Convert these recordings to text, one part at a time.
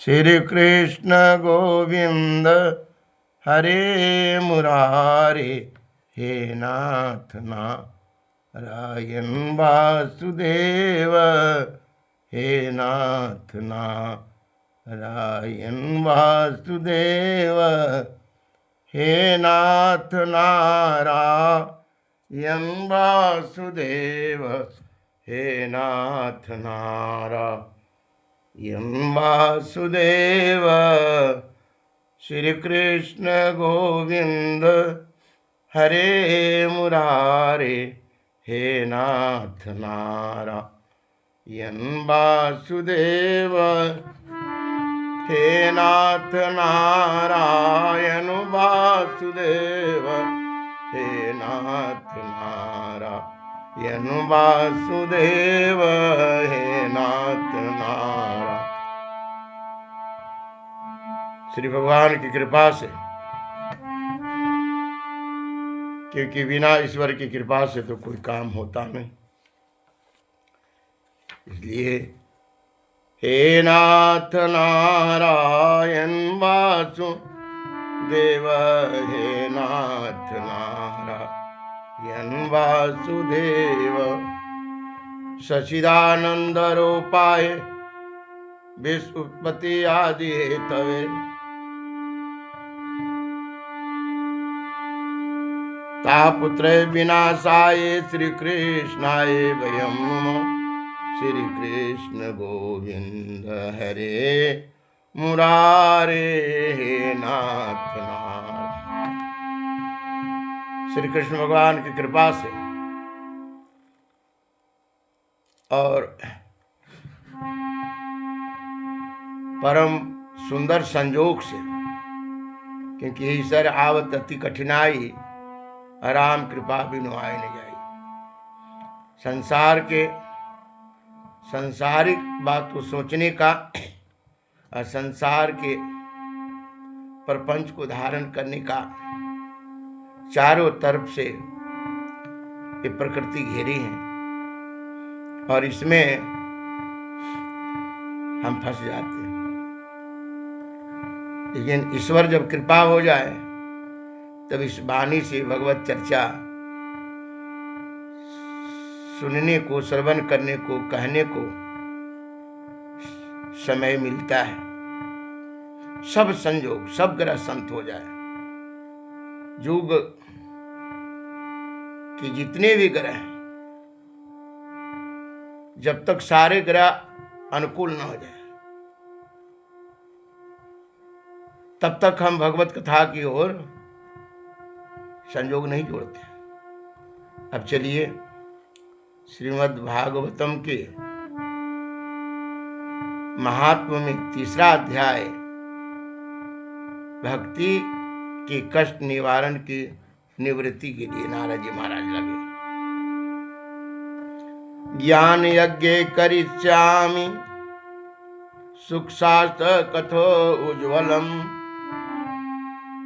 श्री कृष्ण गोविंद हरे मुरारे, हे नाथ नारायण वासुदेव, हे नाथ नारायण वासुदेव, हे नाथ नारायण वासुदेव, हे नाथ नारायण वासुदेव। श्री कृष्ण गोविंद हरे मुरारे, हे नाथ नारायण वासुदेव, हे नाथ नारायण वासुदेव, हे नाथ नारायण वासुदेव, हे नाथ नारायण। श्री भगवान की कृपा से, क्योंकि बिना ईश्वर की कृपा से तो कोई काम होता नहीं, इसलिए हे नाथ नारायण वासुदेव, हे नाथ नारायण वासुदेव। सच्चिदानंद रूपाय विश्व उत्पत्ति आदि हेतवे, तापुत्र विनाशाय श्री कृष्णाय वयं नमः। श्री कृष्ण गोविंद हरे मुरारे, हे नाथ नारायण। श्री कृष्ण भगवान की कृपा से और परम सुंदर संजोग से, क्योंकि ईश्वर आवत अति कठिनाई, राम कृपा बिनु आए न जाई। संसार के संसारिक बात को सोचने का और संसार के प्रपंच को धारण करने का चारों तरफ से ये प्रकृति घेरी है, और इसमें हम फंस जाते हैं। लेकिन ईश्वर जब कृपा हो जाए तब इस वाणी से भगवत चर्चा सुनने को, श्रवण करने को, कहने को समय मिलता है। सब संयोग, सब ग्रह संत हो जाए, युग के जितने भी ग्रह हैं, जब तक सारे ग्रह अनुकूल न हो जाए तब तक हम भगवत कथा की ओर संयोग नहीं जोड़ते। अब चलिए श्रीमद् भागवतम के महात्म में तीसरा अध्याय, भक्ति के कष्ट निवारण की निवृत्ति के लिए नारद जी महाराज लगे। ज्ञान यज्ञ करिष्यामि सुख शास्त्र कथो उज्ज्वलम,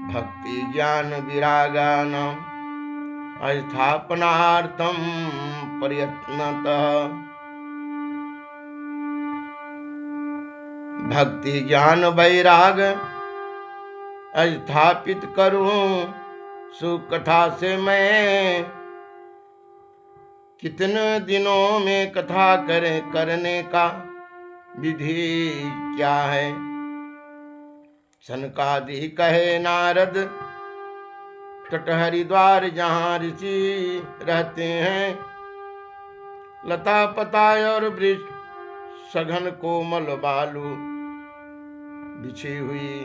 भक्ति ज्ञान विरागानां स्थापनार्थं प्रयत्नतः। भक्ति ज्ञान वैराग स्थापित करूं सुकथा से मैं, कितने दिनों में कथा करने का विधि क्या है। सनकादि कहे नारद, तट हरिद्वार जहाँ ऋषि रहते हैं, लता पताय और वृक्ष सघन कोमल बालू बिछी हुई,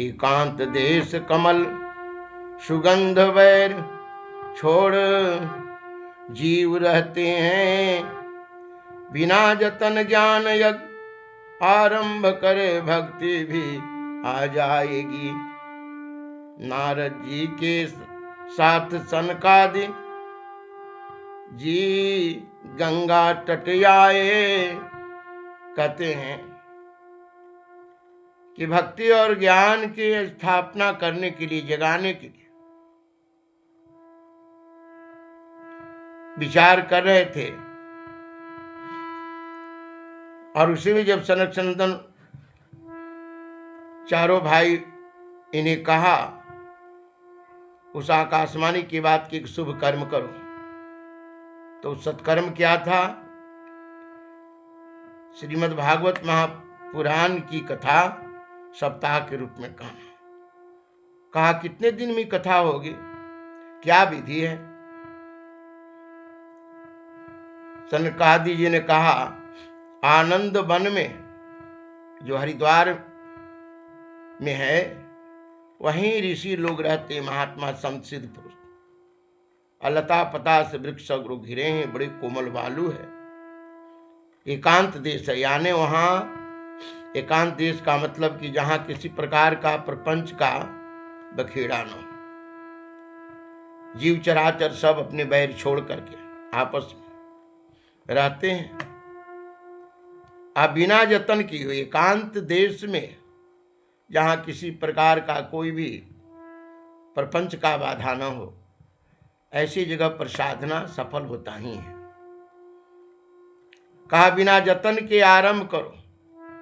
एकांत देश कमल सुगंध वैर छोड़ जीव रहते हैं। बिना जतन ज्ञान यज्ञ आरंभ करे, भक्ति भी आ जाएगी। नारद जी के साथ सनकादि जी गंगा तट आए। कहते हैं कि भक्ति और ज्ञान की स्थापना करने के लिए, जगाने के लिए विचार कर रहे थे, और उसी में जब सनक सनंदन चारों भाई इन्हें कहा उस आकाशवाणी की बात की शुभ कर्म करो, तो सत्कर्म क्या था? श्रीमद् भागवत महापुराण की कथा सप्ताह के रूप में कहा कितने दिन में कथा होगी, क्या विधि है? सनकादि जी ने कहा आनंद वन में जो हरिद्वार में है वहीं ऋषि लोग रहते, महात्मा संत सिद्ध पुरुष, अलता पता से वृक्ष घिरे हैं, बड़े कोमल बालू है, एकांत देश है। यानी वहां एकांत देश का मतलब कि जहां किसी प्रकार का प्रपंच का बखेड़ा न हो, जीव चराचर सब अपने बैर छोड़ करके आपस में रहते हैं। आप बिना जतन किए हुए एकांत देश में जहां किसी प्रकार का कोई भी प्रपंच का बाधा न हो, ऐसी जगह पर साधना सफल होता ही है। कहा बिना जतन के आरंभ करो,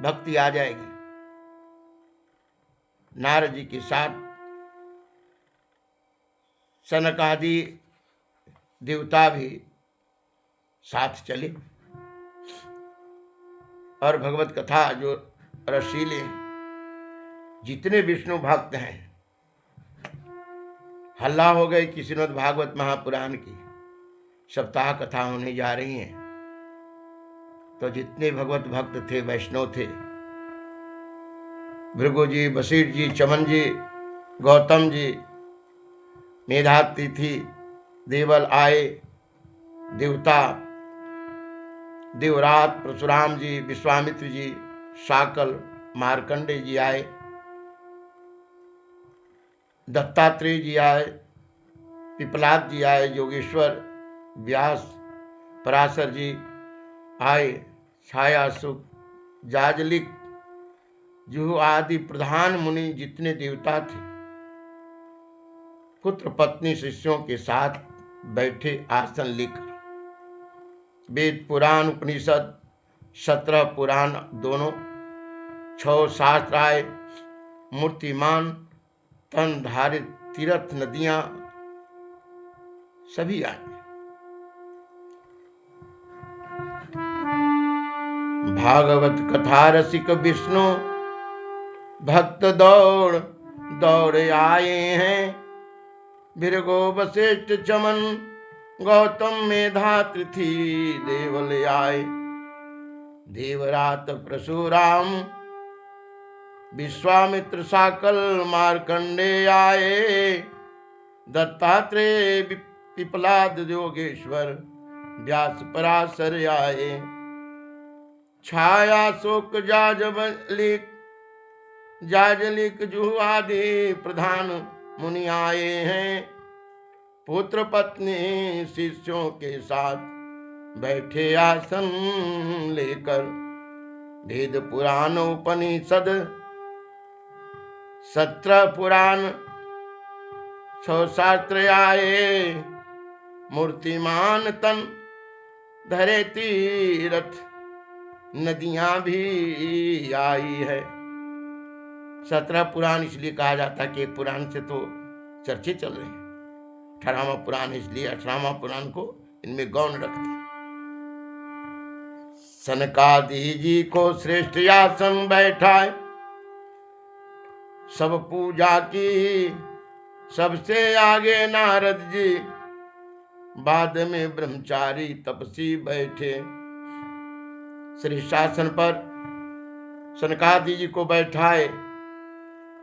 भक्ति आ जाएगी। नारद जी के साथ सनक आदि देवता भी साथ चले और भगवत कथा जो रसीले जितने विष्णु भक्त हैं हल्ला हो गए कि श्रीमद् भागवत महापुराण की सप्ताह कथा होने जा रही है। तो जितने भगवत भक्त थे, वैष्णव थे, भृगु जी, वशिष्ठ जी, चमन जी, गौतम जी, मेधातिथि, देवल आए, देवता, देवरात, परशुराम जी, विश्वामित्र जी, शाकल, मार्कंडे जी आए, दत्तात्रेय जी आए, पिपलाद जी आए, योगेश्वर, व्यास, पराशर जी आए, छाया सुख, जाजलिक, जुहू आदि प्रधान मुनि जितने देवता थे, पुत्र पत्नी शिष्यों के साथ बैठे आसन लेकर। वेद पुराण उपनिषद 17 पुराण दोनों, 6 शास्त्र आए, मूर्तिमान तन धारित तीर्थ नदियां सभी आए। भागवत कथा रसिक विष्णु भक्त दौड़ दौड़ आए हैं, भृगु वशिष्ठ चमन गौतम मेधातिथि देवल आए, देवरात परशुराम विश्वामित्र शाकल मार्कंडे आए, दत्तात्रेय पिपलाद योगेश्वर व्यास पराशर आए, छाया शोक जाजलिक जुहू आदि प्रधान मुनि आए हैं, पुत्र पत्नी शिष्यों के साथ बैठे आसन लेकर। वेद पुराण उपनिषद 17 पुराण 6 शास्त्र आए, मूर्तिमान तन धरे तीर्थ नदियां भी आई है। 17 पुराण इसलिए कहा जाता है कि एक पुराण से तो चर्चे चल रहे हैं, 18वां पुराण इसलिए 18वां पुराण को इनमें गौण रखते हैं। सनकादि जी को श्रेष्ठ आसन बैठाए, सब पूजा की सबसे आगे नारद जी, बाद में ब्रह्मचारी तपसी बैठे। श्री शासन पर सनकादि जी को बैठाए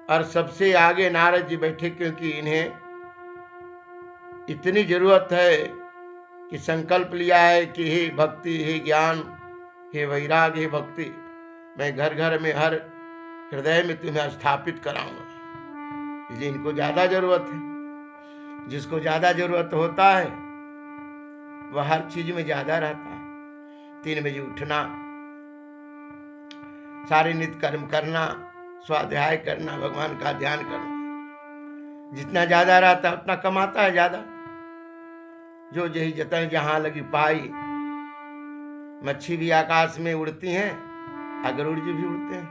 और सबसे आगे नारद जी बैठे, क्योंकि इन्हें इतनी जरूरत है कि संकल्प लिया है कि हे भक्ति, हे ज्ञान, हे वैराग, हे भक्ति, मैं घर घर में हर हृदय में तुम्हें स्थापित कराऊंगा। इसलिए इनको ज्यादा जरूरत है। जिसको ज्यादा जरूरत होता है वह हर चीज में ज्यादा रहता है। 3 बजे उठना, सारे नित्य कर्म करना, स्वाध्याय करना, भगवान का ध्यान करना, जितना ज्यादा रहता है उतना कमाता है ज्यादा। जो जही जतन जहां लगी पाई, मच्छी भी आकाश में उड़ती हैं गरुड़ जी भी उड़ते हैं,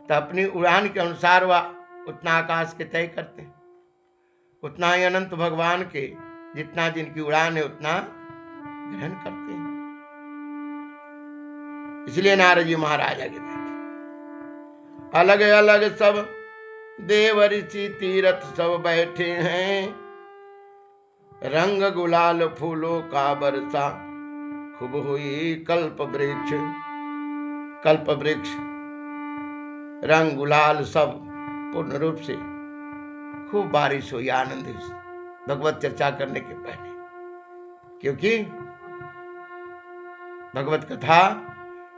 तो अपनी उड़ान के अनुसार वह उतना आकाश के तय करते हैं, उतना ही अनंत भगवान के जितना जिनकी उड़ान है उतना ग्रहण करते हैं। इसलिए नारद जी महाराज आगे बैठे, अलग अलग सब देव ऋषि तीर्थ सब बैठे हैं, रंग गुलाल फूलों का बरसा खूब हुई कल्प वृक्ष। कल्प वृक्ष रंग गुलाल सब पूर्ण रूप से खूब बारिश हुई, आनंद भगवत चर्चा करने के पहले, क्योंकि भगवत कथा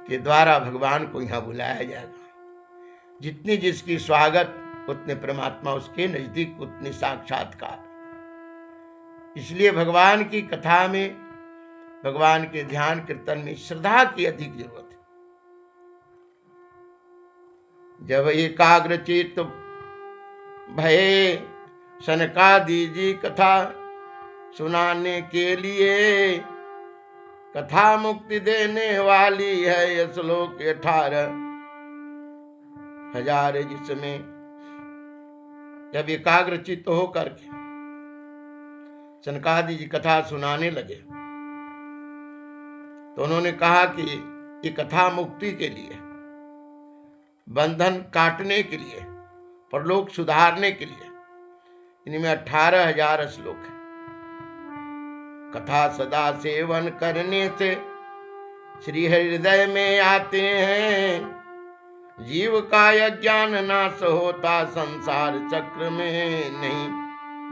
के द्वारा भगवान को यहां बुलाया जाएगा। जितनी जिसकी स्वागत उतने परमात्मा उसके नजदीक, उतने साक्षात्कार। इसलिए भगवान की कथा में, भगवान के ध्यान कीर्तन में श्रद्धा की अधिक जरूरत है। जब एकाग्र चित्त भये सनकादि जी कथा सुनाने के लिए, कथा मुक्ति देने वाली है यह श्लोक 18,000, जिसमें जब एकाग्र चित्त होकर के सनकादि जी कथा सुनाने लगे तो उन्होंने कहा कि ये कथा मुक्ति के लिए, बंधन काटने के लिए, परलोक सुधारने के लिए। इनमें 18,000 श्लोक है। कथा सदा सेवन करने से श्री हृदय में आते हैं, जीव का अज्ञान नाश होता, संसार चक्र में नहीं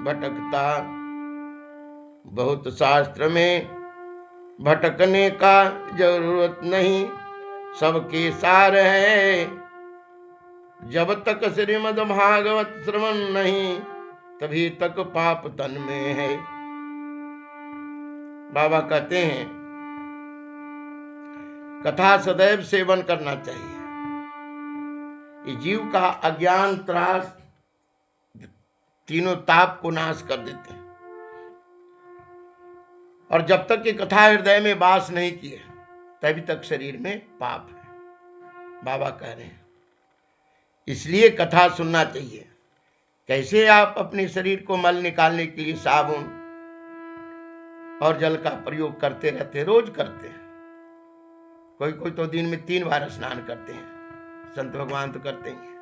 भटकता। बहुत शास्त्र में भटकने का जरूरत नहीं, सबके सार है। जब तक श्रीमद् भागवत श्रवण नहीं, तभी तक पाप तन में है। बाबा कहते हैं कथा सदैव सेवन करना चाहिए। ये जीव का अज्ञान, त्रास, तीनों ताप को नाश कर देते हैं। और जब तक ये कथा हृदय में वास नहीं किए तभी तक शरीर में पाप है, बाबा कह रहे हैं। इसलिए कथा सुनना चाहिए। कैसे आप अपने शरीर को मल निकालने के लिए साबुन और जल का प्रयोग करते रहते, रोज करते हैं। कोई कोई तो दिन में 3 बार स्नान करते हैं, संत भगवान तो करते ही हैं।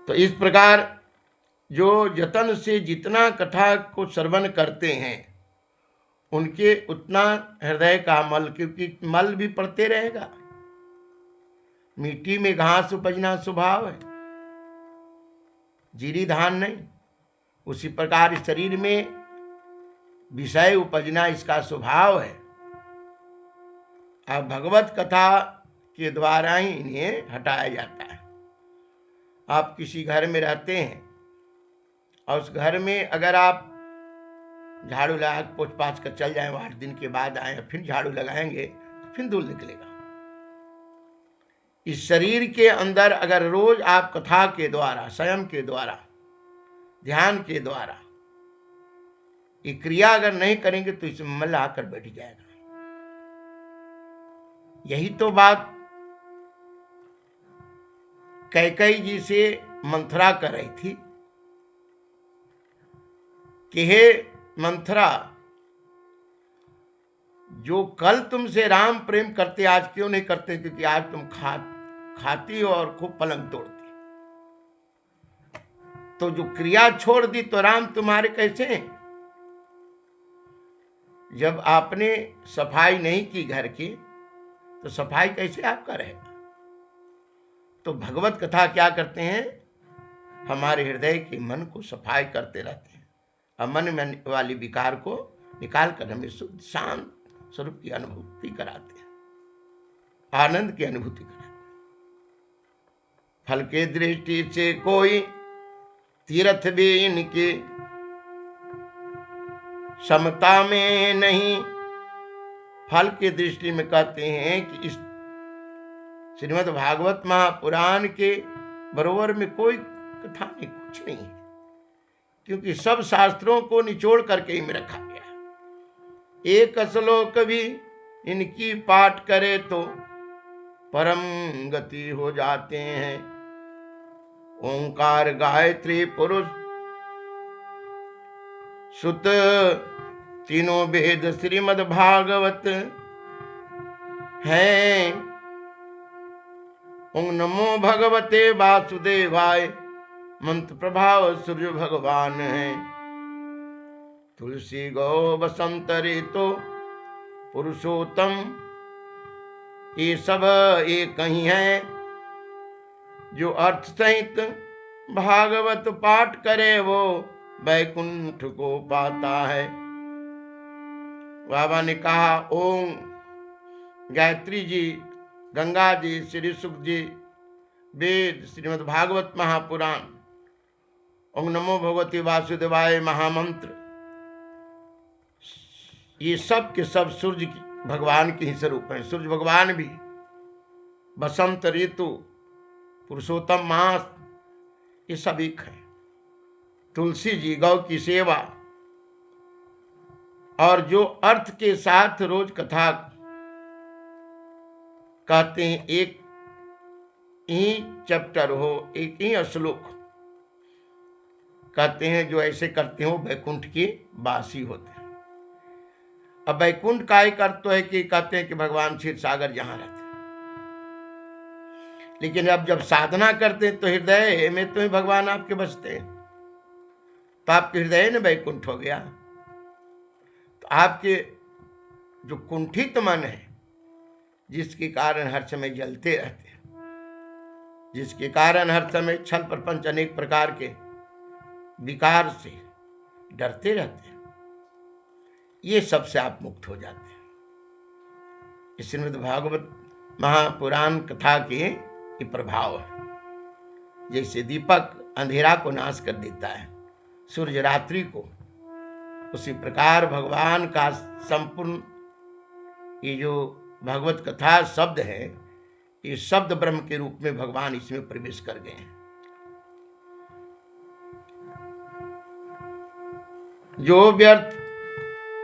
तो इस प्रकार जो जतन से जितना कथा को श्रवण करते हैं उनके उतना हृदय का मल, क्योंकि मल भी पड़ते रहेगा। मिट्टी में घास उपजना स्वभाव है, जीरी धान नहीं। उसी प्रकार शरीर में विषय उपजना इसका स्वभाव है। अब भगवत कथा के द्वारा ही इन्हें हटाया जाता है। आप किसी घर में रहते हैं और उस घर में अगर आप झाड़ू लगा पोछ पाछ कर चल जाएं, 8 दिन के बाद आए फिर झाड़ू लगाएंगे तो फिर धूल निकलेगा। इस शरीर के अंदर अगर रोज आप कथा के द्वारा, संयम के द्वारा, ध्यान के द्वारा ये क्रिया अगर नहीं करेंगे तो इसमें मल आकर बैठ जाएगा। यही तो बात कैकेयी जी से मंथरा कर रही थी कि हे मंथरा, जो कल तुमसे राम प्रेम करते आज क्यों नहीं करते? क्योंकि आज तुम खाती हो और खूब पलंग तोड़ती। तो जो क्रिया छोड़ दी तो राम तुम्हारे कैसे हैं? जब आपने सफाई नहीं की घर की तो सफाई कैसे आपका रहेगा? तो भगवत कथा क्या करते हैं? हमारे हृदय के मन को सफाई करते रहते हैं और मन वाली विकार को निकाल कर हमें शुद्ध शांत स्वरूप की अनुभूति कराते हैं, आनंद की अनुभूति कराते हैं। फल के दृष्टि से कोई तीर्थ भी इनके समता में नहीं। फल की दृष्टि में कहते हैं कि इस श्रीमद् भागवत महापुराण के बरोबर में कोई कथा नहीं, कुछ नहीं है, क्योंकि सब शास्त्रों को निचोड़ करके ही में रखा गया है। एक श्लोक भी इनकी पाठ करे तो परम गति हो जाते हैं। ओंकार गायत्री पुरुष सुत तीनों वेद श्रीमद् भागवत हैं। ओं नमो भगवते वासुदेवाय मंत्र प्रभाव सूर्य भगवान है। तुलसी गौ बसंत ऋतु पुरुषोत्तम ये सब एक ही है। जो अर्थ सहित भागवत पाठ करे वो वैकुंठ को पाता है। बाबा ने कहा ओम गायत्री जी, गंगा जी, श्री सुख जी, वेद श्रीमद् भागवत महापुराण, ओम नमो भगवते वासुदेवाय महामंत्र, ये सब के सब सूर्य की भगवान के ही स्वरूप हैं। सूर्य भगवान भी, बसंत ऋतु, पुरुषोत्तम मास, ये सब एक है। तुलसी जी, गौ की सेवा, और जो अर्थ के साथ रोज कथा कहते हैं, एक ही चैप्टर हो, एक ही श्लोक कहते हैं, जो ऐसे करते हो वैकुंठ के वासी होते हैं। अब वैकुंठ का एक अर्थ तो है कि कहते हैं कि भगवान क्षीर सागर जहां रहते हैं, लेकिन अब जब साधना करते हैं तो हृदय में तो ही भगवान आपके बसते हैं, तो आपके हृदय में वैकुंठ हो गया। तो आपके जो कुंठित मन है, जिसके कारण हर समय जलते रहते हैं, जिसके कारण हर समय छल प्रपंच अनेक प्रकार के विकार से डरते रहते हैं, ये सब से आप मुक्त हो जाते हैं। इस श्रीमद् भागवत महापुराण कथा के ये प्रभाव है। जैसे दीपक अंधेरा को नाश कर देता है, सूर्य रात्रि को, उसी प्रकार भगवान का संपूर्ण ये जो भगवत कथा शब्द है, ये शब्द ब्रह्म के रूप में भगवान इसमें प्रवेश कर गए हैं।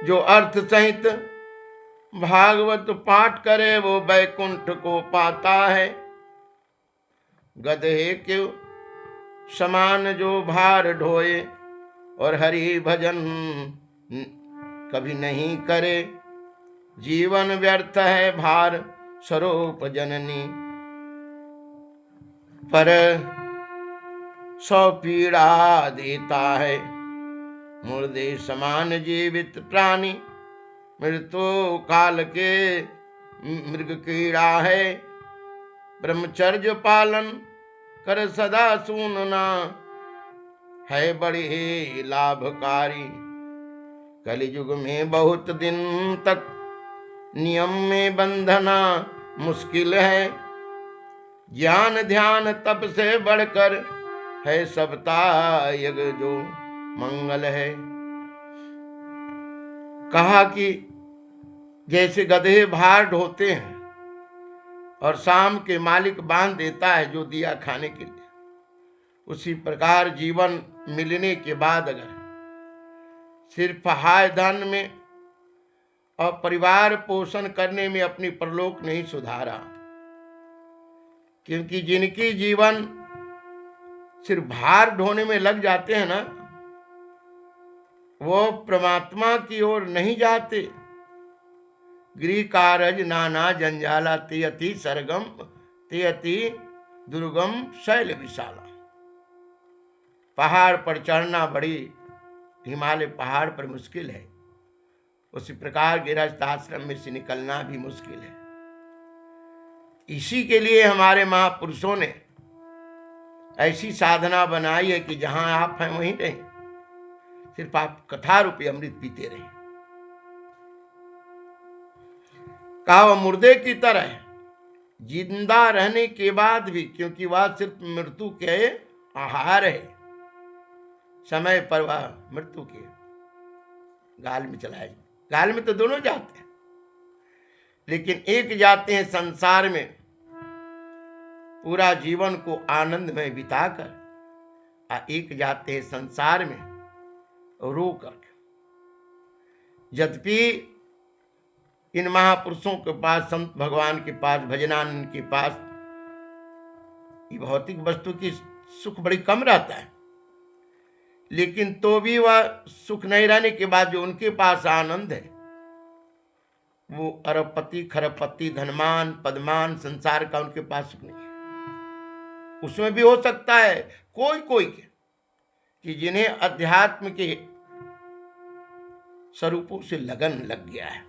जो अर्थ सहित भागवत पाठ करे वो वैकुंठ को पाता है। गधे के समान जो भार ढोए और हरि भजन कभी नहीं करे, जीवन व्यर्थ है भार स्वरूप जननी, पर सौ पीड़ा देता है। मुर्दे समान जीवित प्राणी मृत्यु काल के मृग कीड़ा है। ब्रह्मचर्य पालन कर सदा सुनना है बड़ी लाभकारी। कलियुग में बहुत दिन तक नियम में बंधना मुश्किल है। ज्ञान ध्यान तप से बढ़कर है सबता यज्ञ जो मंगल है। कहा कि जैसे गधे भार ढोते हैं और शाम के मालिक बांध देता है जो दिया खाने के लिए, उसी प्रकार जीवन मिलने के बाद अगर सिर्फ हाय धन में और परिवार पोषण करने में अपनी परलोक नहीं सुधारा, क्योंकि जिनकी जीवन सिर्फ भार ढोने में लग जाते हैं ना, वो परमात्मा की ओर नहीं जाते। गृह कारज नाना जंजाला ते अति सरगम ते अति दुर्गम शैल विशाला। पहाड़ पर चढ़ना बड़ी, हिमालय पहाड़ पर मुश्किल है, उसी प्रकार गृहस्थ आश्रम में से निकलना भी मुश्किल है। इसी के लिए हमारे महापुरुषों ने ऐसी साधना बनाई है कि जहां आप हैं वहीं रहें, सिर्फ आप कथा रूपी अमृत पीते रहें। कहा वह मुर्दे की तरह जिंदा रहने के बाद भी, क्योंकि वह सिर्फ मृत्यु के आहार है, समय पर वह मृत्यु के गाल में चला जाए। गाल में तो दोनों जाते हैं, लेकिन एक जाते हैं संसार में पूरा जीवन को आनंद में बिताकर, और एक जाते हैं संसार में रो करके। यद्यपि इन महापुरुषों के पास, संत भगवान के पास, भजनानंद के पास ये भौतिक वस्तु की सुख बड़ी कम रहता है, लेकिन तो भी वह सुख नहीं रहने के बाद जो उनके पास आनंद है वो अरबपति, खरबपति, धनमान, पदमान, संसार का उनके पास सुख नहीं है। उसमें भी हो सकता है कोई कोई के कि जिन्हें अध्यात्म के स्वरूपों से लगन लग गया है।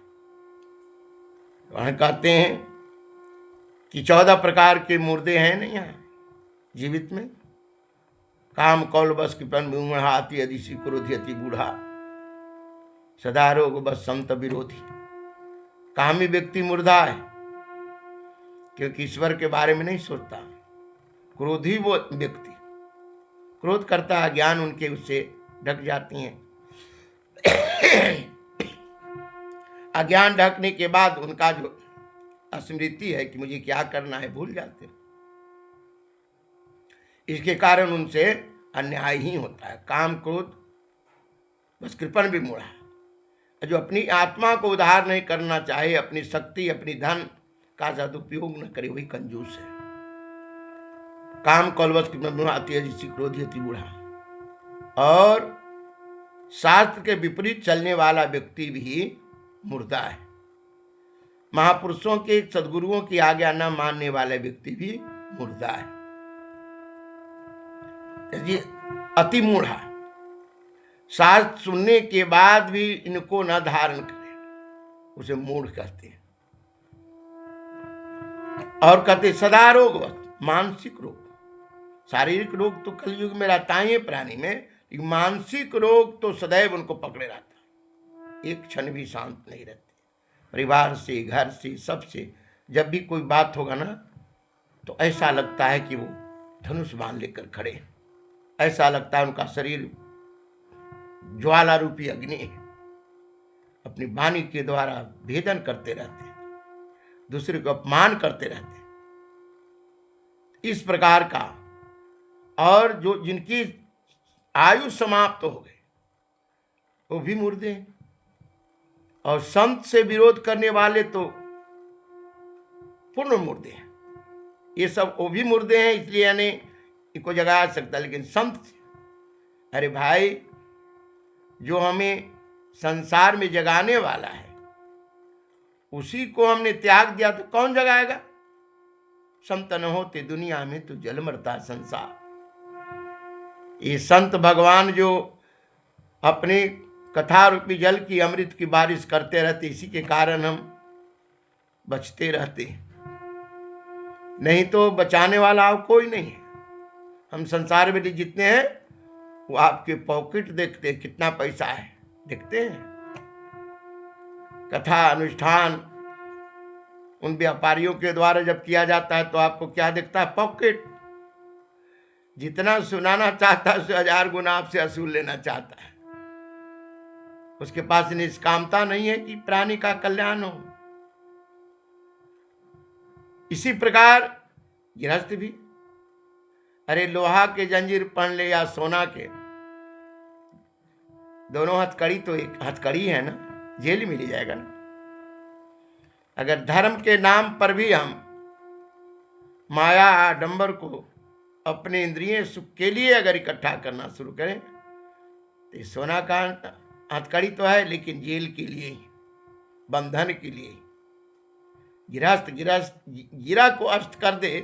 वहां कहते हैं कि 14 प्रकार के मुर्दे हैं नहीं यहाँ जीवित में। काम कौल बस कृपन मूढ़ा अति अधिशी क्रोधी अति बूढ़ा सदा रोग बस संत विरोधी। कामी व्यक्ति मुर्दा है क्योंकि ईश्वर के बारे में नहीं सोचता। क्रोधी वो व्यक्ति क्रोध करता है, ज्ञान उनके उससे ढक जाती हैं। अज्ञान ढकने के बाद उनका जो स्मृति है कि मुझे क्या करना है भूल जाते हैं। इसके कारण उनसे अन्याय ही होता है। काम क्रोध बस कृपण भी मूढ़ा। जो अपनी आत्मा को उद्धार नहीं करना चाहे, अपनी शक्ति, अपनी धन का सदुपयोग न करे, वही कंजूस है। काम कौलवश क्रोधी अति बूढ़ा। और शास्त्र के विपरीत चलने वाला व्यक्ति भी मुर्दा है। महापुरुषों के, सदगुरुओं की आज्ञा न मानने वाला व्यक्ति भी मुर्दा है। अति मूढ़ा, शास्त्र सुनने के बाद भी इनको न धारण करे, उसे मूढ़ कहते हैं। और कहते सदा रोग, मानसिक रोग। शारीरिक रोग तो कलयुग में रहता ही है प्राणी में, मानसिक रोग तो सदैव उनको पकड़े रहता। एक क्षण भी शांत नहीं रहते। परिवार से, घर से, सबसे जब भी कोई बात होगा ना तो ऐसा लगता है कि वो धनुष बाण लेकर खड़े हैं। ऐसा लगता है उनका शरीर ज्वाला रूपी अग्नि है। अपनी वाणी के द्वारा भेदन करते रहते हैं, दूसरे को अपमान करते रहते हैं। इस प्रकार का। और जो जिनकी आयु समाप्त हो गई वो भी मुर्दे हैं। और संत से विरोध करने वाले तो पूर्ण मुर्दे हैं। ये सब वो भी मुर्दे हैं, इसलिए यानी इनको जगा सकता। लेकिन संत, अरे भाई, जो हमें संसार में जगाने वाला है उसी को हमने त्याग दिया तो कौन जगाएगा। संत न होते दुनिया में तो जल मरता संसार। ये संत भगवान जो अपने कथा रूपी जल की, अमृत की बारिश करते रहते, इसी के कारण हम बचते रहते। नहीं तो बचाने वाला अब कोई नहीं है। हम संसार में जितने हैं वो आपके पॉकेट देखते हैं, कितना पैसा है देखते हैं। कथा अनुष्ठान उन व्यापारियों के द्वारा जब किया जाता है तो आपको क्या दिखता है? पॉकेट। जितना सुनाना चाहता है उससे 1000 गुना आपसे असूल लेना चाहता है। उसके पास निष्कामता नहीं है कि प्राणी का कल्याण हो। इसी प्रकार गृहस्थ भी, अरे लोहा के जंजीर पहन ले या सोना के, दोनों हथकड़ी तो एक हथकड़ी है ना, जेल मिल जाएगा ना। अगर धर्म के नाम पर भी हम माया आडंबर को अपने इंद्रिय सुख के लिए अगर इकट्ठा करना शुरू करें तो सोना का हथकड़ी तो है, लेकिन जेल के लिए ही, बंधन के लिए। गृहस्थ गिरा को अष्ट कर दे,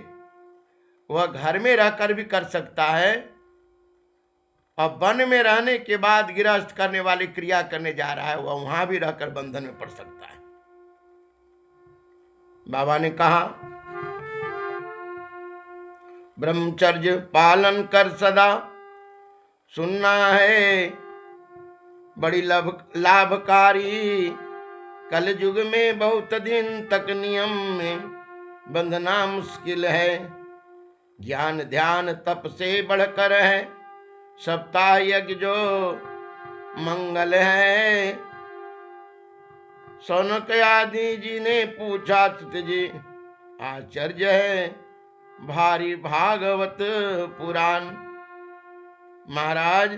वह घर में रहकर भी कर सकता है, और वन में रहने के बाद गृहस्थ करने वाली क्रिया करने जा रहा है, वह वहां भी रहकर बंधन में पड़ सकता है। बाबा ने कहा ब्रह्मचर्य पालन कर सदा, सुनना है बड़ी लाभकारी। कल युग में बहुत दिन तक नियम में बंधना मुश्किल है। ज्ञान ध्यान तप से बढ़कर है, सप्ताह यज्ञ जो मंगल है। सौनक आदि जी ने पूछा जी, आश्चर्य है भारी भागवत पुराण। महाराज,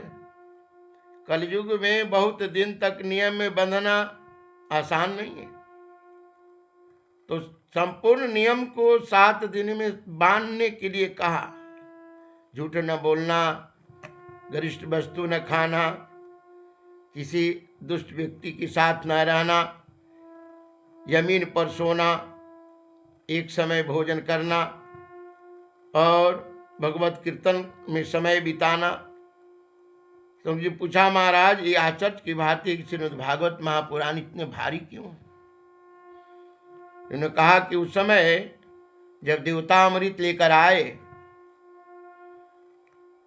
कलयुग में बहुत दिन तक नियम में बंधना आसान नहीं है। तो संपूर्ण नियम को 7 दिन में बांधने के लिए कहा। झूठ न बोलना, गरिष्ठ वस्तु न खाना, किसी दुष्ट व्यक्ति के साथ न रहना, जमीन पर सोना, एक समय भोजन करना और भगवत कीर्तन में समय बिताना। तो मुझे पूछा, महाराज ये आचट की भांति श्रीमद् भागवत महापुराण इतने भारी क्यों? उन्होंने कहा कि उस समय जब देवता अमृत लेकर आए,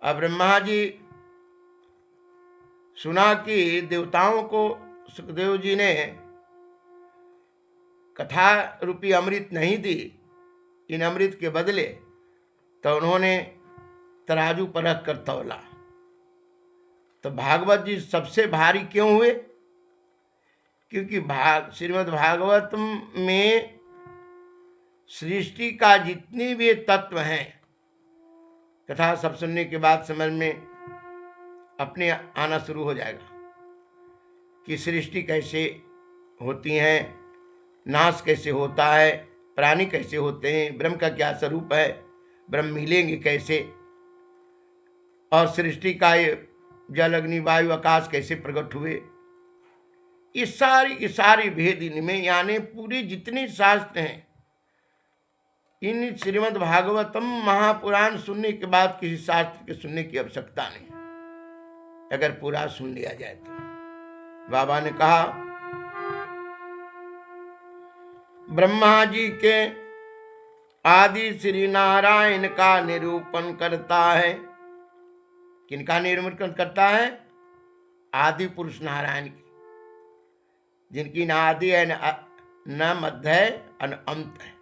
अब ब्रह्मा जी सुना कि देवताओं को सुखदेव जी ने कथा रूपी अमृत नहीं दी, इन अमृत के बदले, तो उन्होंने तराजू पर रख कर तौला। तो भागवत जी सबसे भारी क्यों हुए? क्योंकि श्रीमद् भागवत में सृष्टि का जितनी भी तत्व हैं, कथा सब सुनने के बाद समझ में अपने आना शुरू हो जाएगा कि सृष्टि कैसे होती है, नाश कैसे होता है, प्राणी कैसे होते हैं, ब्रह्म का क्या स्वरूप है, ब्रह्म मिलेंगे कैसे, और सृष्टि का ये जल अग्नि वायु आकाश कैसे प्रकट हुए। ये सारी भेद इनमें, यानी पूरी जितनी शास्त्र हैं, इन श्रीमद् भागवतम महापुराण सुनने के बाद किसी शास्त्र के सुनने की आवश्यकता नहीं, अगर पूरा सुन लिया जाए तो। बाबा ने कहा ब्रह्मा जी के आदि श्री नारायण का निरूपण करता है। किनका निरूपण करता है? आदि पुरुष नारायण की, जिनकी न आदि है न मध्य है न अंत है,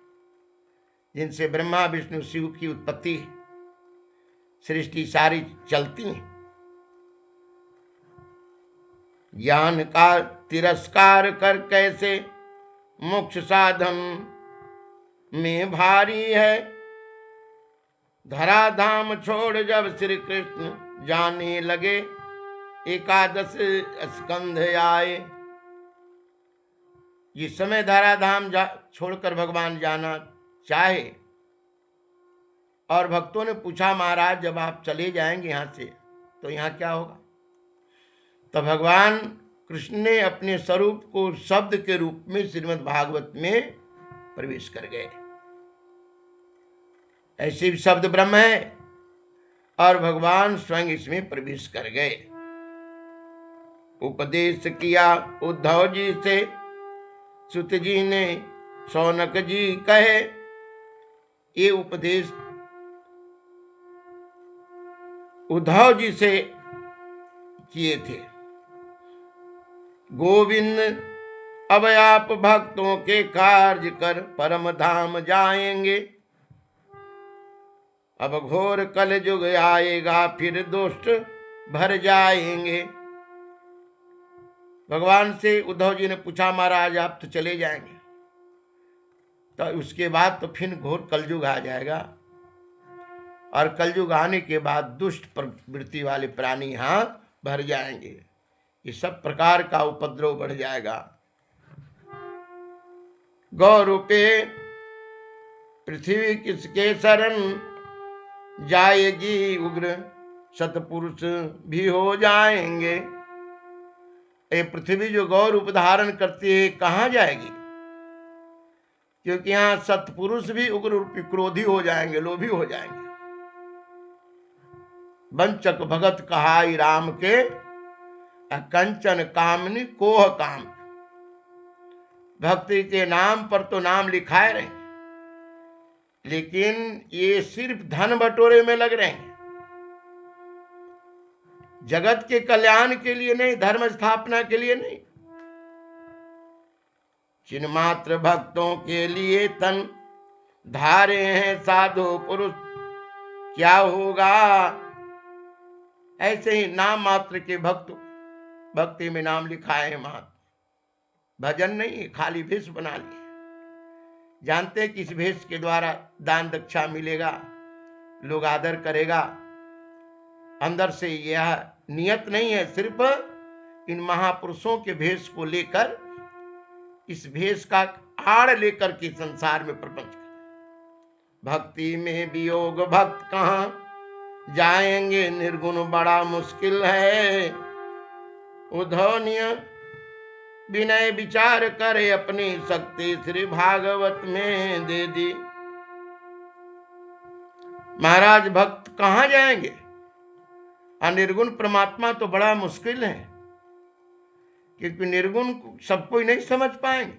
जिनसे ब्रह्मा विष्णु शिव की उत्पत्ति है, सृष्टि सारी चलती है। ज्ञान का तिरस्कार कर कैसे मोक्ष साधन में भारी है, धराधाम छोड़ जब श्री कृष्ण जाने लगे, एकादश स्कंध आए। जिस समय धराधाम छोड़कर भगवान जाना चाहे, और भक्तों ने पूछा महाराज जब आप चले जाएंगे यहाँ से तो यहाँ क्या होगा? तो भगवान कृष्ण ने अपने स्वरूप को शब्द के रूप में श्रीमद् भागवत में प्रवेश कर गए। ऐसे भी शब्द ब्रह्म है और भगवान स्वयं इसमें प्रवेश कर गए। उपदेश किया उद्धव जी से, सुत जी ने शौनक जी कहे। ये उपदेश उद्धव जी से किए थे। गोविंद अब आप भक्तों के कार्य कर परम धाम जाएंगे, अब घोर कल युग आएगा फिर दुष्ट भर जाएंगे। भगवान से उद्धव जी ने पूछा महाराज आप तो चले जाएंगे, तो उसके बाद तो फिर घोर कलयुग आ जाएगा, और कलयुग आने के बाद दुष्ट प्रवृत्ति वाले प्राणी यहाँ भर जाएंगे, ये सब प्रकार का उपद्रव बढ़ जाएगा। गौरूपे पृथ्वी किसके शरण जाएगी उग्र, सतपुरुष भी हो जाएंगे। ये पृथ्वी जो गौ रूप धारण करती है कहाँ जाएगी? क्योंकि यहाँ सतपुरुष भी उग्र रूपी क्रोधी हो जाएंगे, लोभी हो जाएंगे। वंचक भगत कहाई राम के, कंचन कामनी कोह काम। भक्ति के नाम पर तो नाम लिखाए रहे, लेकिन ये सिर्फ धन बटोरे में लग रहे हैं, जगत के कल्याण के लिए नहीं, धर्म स्थापना के लिए नहीं। चिन्मात्र भक्तों के लिए तन धारे हैं साधु पुरुष, क्या होगा? ऐसे ही नाम मात्र के भक्त भक्ति में नाम लिखाए हैं मात्र, भजन नहीं, खाली भेष बना लिए। जानते हैं कि इस भेष के द्वारा दान दक्षा मिलेगा, लोग आदर करेगा, अंदर से यह नियत नहीं है। सिर्फ इन महापुरुषों के भेष को लेकर इस भेष का आड़ लेकर के संसार में प्रपंच कर। भक्ति में वियोग भक्त कहाँ जाएंगे, निर्गुण बड़ा मुश्किल है। उद्धवनीय विनय विचार करे, अपनी शक्ति श्री भागवत में दे दी। महाराज भक्त कहाँ जाएंगे, निर्गुण परमात्मा तो बड़ा मुश्किल है, क्योंकि निर्गुण सब कोई नहीं समझ पाएंगे।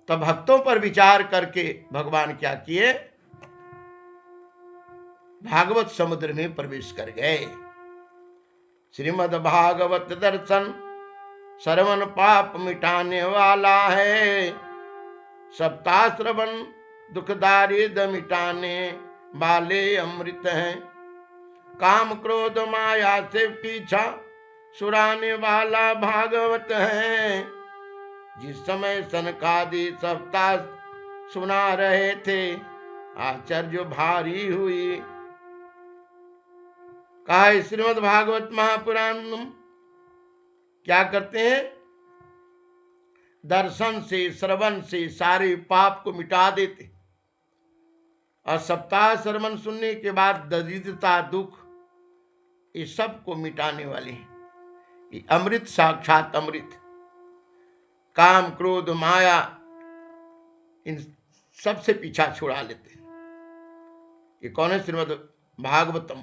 तो भक्तों पर विचार करके भगवान क्या किए, भागवत समुद्र में प्रवेश कर गए। श्रीमद् भागवत दर्शन श्रवण पाप मिटाने वाला है, सप्ताह श्रवण दुख दारिद्र मिटाने वाले अमृत हैं। काम क्रोध माया से पीछा छुड़ाने वाला भागवत है। जिस समय सनकादि सप्ताह सुना रहे थे, आश्चर्य भारी हुई। कहा श्रीमद् भागवत महापुराण क्या करते हैं, दर्शन से श्रवण से सारे पाप को मिटा देते, और सप्ताह श्रवण सुनने के बाद दरिद्रता दुख ये सब को मिटाने वाले हैं। ये अमृत साक्षात अमृत, काम क्रोध माया इन सब से पीछा छुड़ा लेते हैं। ये कौन है, श्रीमद् भागवतम।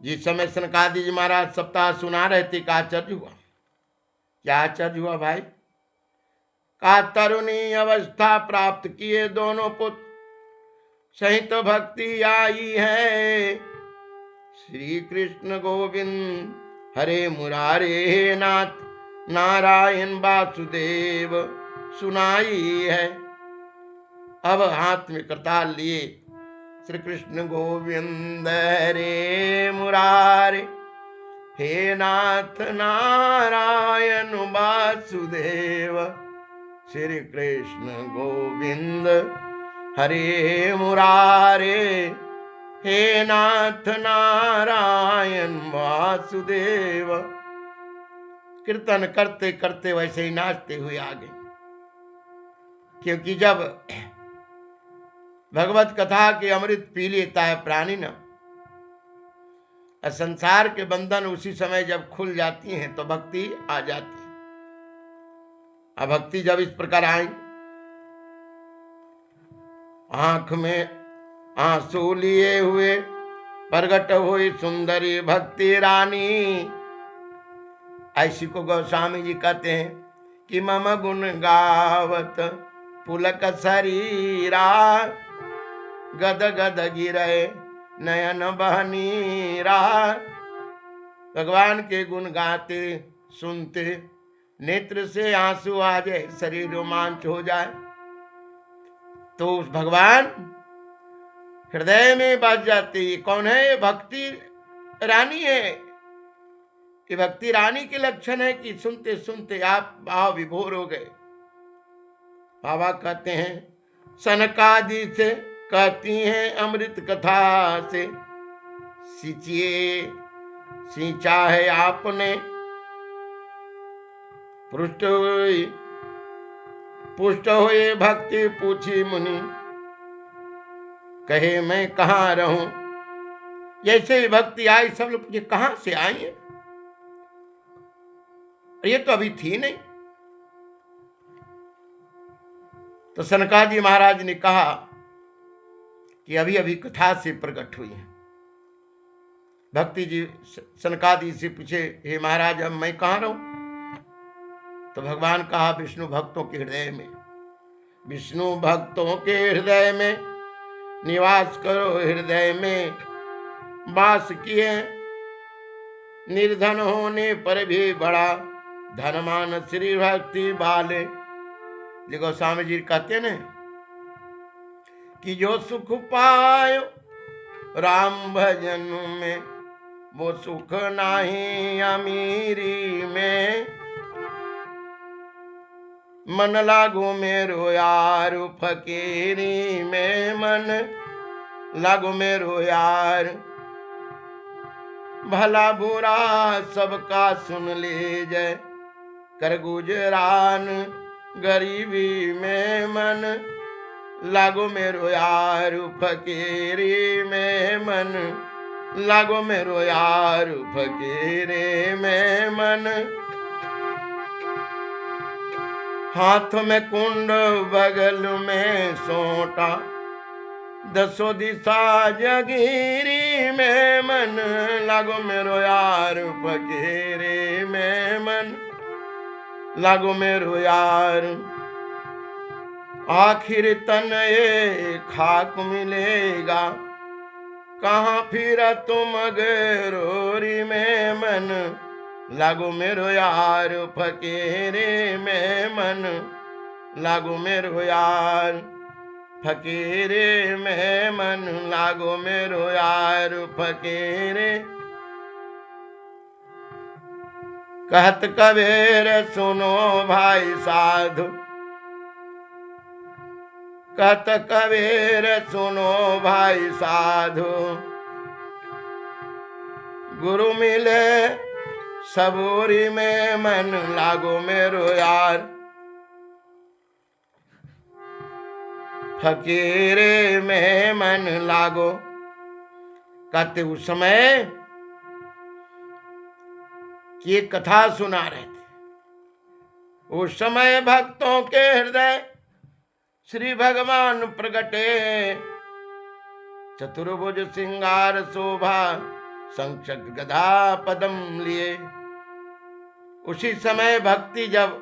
जिस समय सनकादि जी महाराज सप्ताह सुना रहे थे, क्या आश्चर्य हुआ। क्या आश्चर्य हुआ भाई, का तरुणी अवस्था प्राप्त किए दोनों पुत्र, सहित भक्ति आई है। श्री कृष्ण गोविंद हरे मुरारे नाथ, नारायण वासुदेव सुनाई है। अब हाथ में करताल लिए, श्री कृष्ण गोविंद हरे मुरारे, हे नाथ नारायण वासुदेव। श्री कृष्ण गोविंद हरे मुरारे, हे नाथ नारायण वासुदेव। कीर्तन करते करते वैसे ही नाचते हुए आगे, क्योंकि जब भगवत कथा के अमृत पी लेता है प्राणी न, संसार के बंधन उसी समय जब खुल जाती हैं तो भक्ति आ जाती है। अब भक्ति जब इस प्रकार आई, आंख में आंसू लिए हुए प्रगट हुई सुंदरी भक्ति रानी। ऐसी को गोस्वामी जी कहते हैं कि मम गुण गावत पुलक शरीरा, गद गद गिरे नयन बहनीरा। भगवान के गुण गाते सुनते नेत्र से आंसू आ जाए, शरीर रोमांच हो जाए, तो उस भगवान हृदय में बस जाते। ये कौन है, ये भक्ति रानी है। ये भक्ति रानी के लक्षण है कि सुनते सुनते आप भाव विभोर हो गए। बाबा कहते हैं सनकादि से कहती हैं अमृत कथा से, सींचिए सींचा है आपने, पुष्ट हुए भक्ति पूछी मुनि, कहे मैं कहाँ रहूं। जैसे ही भक्ति आई सब लोग पूछे कहां से आई है, ये तो अभी थी नहीं। तो सनकादि महाराज ने कहा कि अभी अभी कथा से प्रकट हुई है। भक्ति जी सनकादि से पूछे, हे महाराज अब मैं कहाँ रहूं। तो भगवान कहा विष्णु भक्तों के हृदय में, विष्णु भक्तों के हृदय में निवास करो, हृदय में वास किए। निर्धन होने पर भी बड़ा धनमान श्री भक्ति वाले। देखो स्वामी जी कहते न कि जो सुख पायो राम भजन में, वो सुख नहीं अमीरी में। मन लागो मेरो यार फकीरी में, मन लागो मेरो यार। भला बुरा सबका सुन ले जय, कर गुजरान गरीबी में मन लागो मेरो यार, फकीरी में मन लागो मेरो यार, फकीरी में मन। हाथ में कुंड बगल में सोटा, दसों दिशा जगीरी में मन लागो मेरो यार, फकीरी में मन लागो मेरो यार। आखिर तन ये खाक मिलेगा, कहाँ फिर तुम गरोरी में मन लागो मेरो यार, फकीरी में मन लागो मेरो यार, फकीरी में मन लागो मेरो यार, फकीरी। कहत कबीर सुनो भाई साधु, कहत कबीर सुनो भाई साधु, गुरु मिले सबूरी में मन लागो मेरो यार, फकीरे में मन लागो। कहते उस समय की कथा सुना रहे थे, उस समय भक्तों के हृदय श्री भगवान प्रगटे, चतुर्भुज सिंगार शोभा शंख गदा पदम लिए। उसी समय भक्ति जब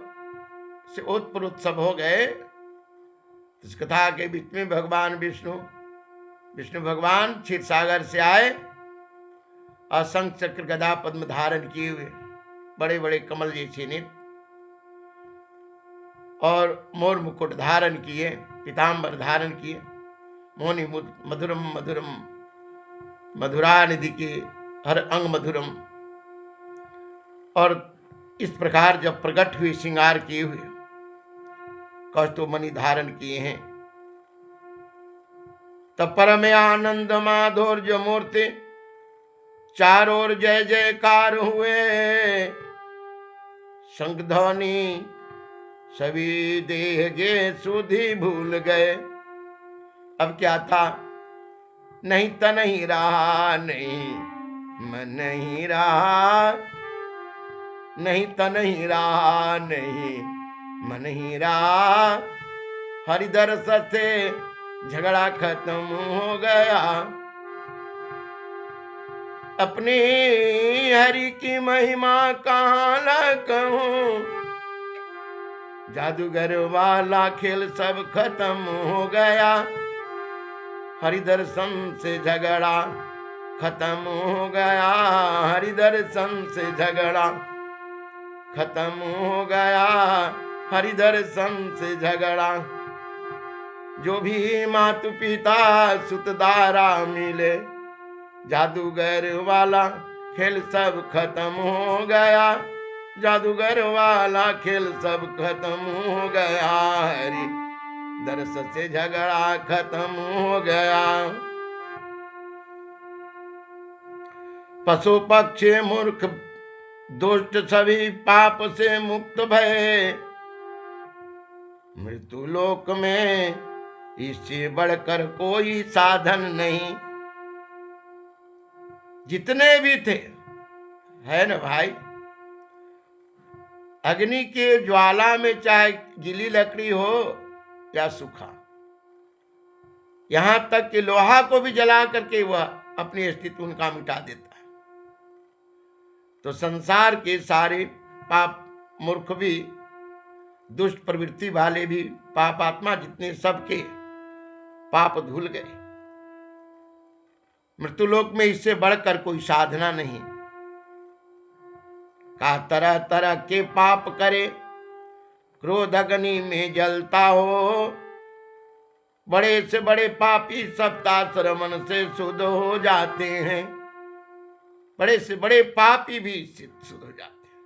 से उत्प्रोत्सव हो गए, इस कथा के बीच में भगवान विष्णु भगवान क्षीर सागर से आए और शंख चक्र गदा पद्म धारण किए हुए, बड़े बड़े कमल जैसे नेत्र और मोर मुकुट धारण किए, पीताम्बर धारण किए, मोनि मधुरम मधुरम मधुरा निधि के हर अंग मधुरम। और इस प्रकार जब प्रकट हुए, श्रृंगार किए हुए, कौस्तुभमणि धारण किए हैं, तब परम आनंद माधुर्य मूर्ति चारों ओर जय जयकार हुए। शंख ध्वनि सभी देह गे सुधि भूल गए। अब क्या था, नहीं त नहीं रहा, नहीं मन नहीं रहा, नहीं त नहीं रहा, नहीं मन ही रहा। हरिदर्श से झगड़ा खत्म हो गया, अपनी हरि की महिमा कहाँ न कहूं, जादूगर वाला खेल सब खत्म हो गया। हरि दर्शन से झगड़ा खत्म हो गया, हरि दर्शन से झगड़ा खत्म हो गया, हरि दर्शन से झगड़ा। जो भी मातु पिता सुतदारा मिले, जादूगर वाला खेल सब खत्म हो गया, जादूगर वाला खेल सब खत्म हो गया। हरि दर्श से झगड़ा खत्म हो गया। पशु पक्षी मूर्ख दुष्ट सभी पाप से मुक्त भये, मृत्यु लोक में इससे बढ़कर कोई साधन नहीं। जितने भी थे, है ना भाई, अग्नि के ज्वाला में चाहे गीली लकड़ी हो या सूखा, यहां तक कि लोहा को भी जला करके वह अपनी अस्तित्व उनका मिटा देता है। तो संसार के सारे पाप मूर्ख भी, दुष्ट प्रवृत्ति वाले भी, पापात्मा जितने, सबके पाप धुल गए। मृत्युलोक में इससे बढ़कर कोई साधना नहीं। का तरह तरह के पाप करे, क्रोध अग्नि में जलता हो। बड़े से बड़े पापी सप्ताह श्रवण से शुद्ध हो जाते हैं, बड़े से बड़े पापी भी शुद्ध हो जाते हैं।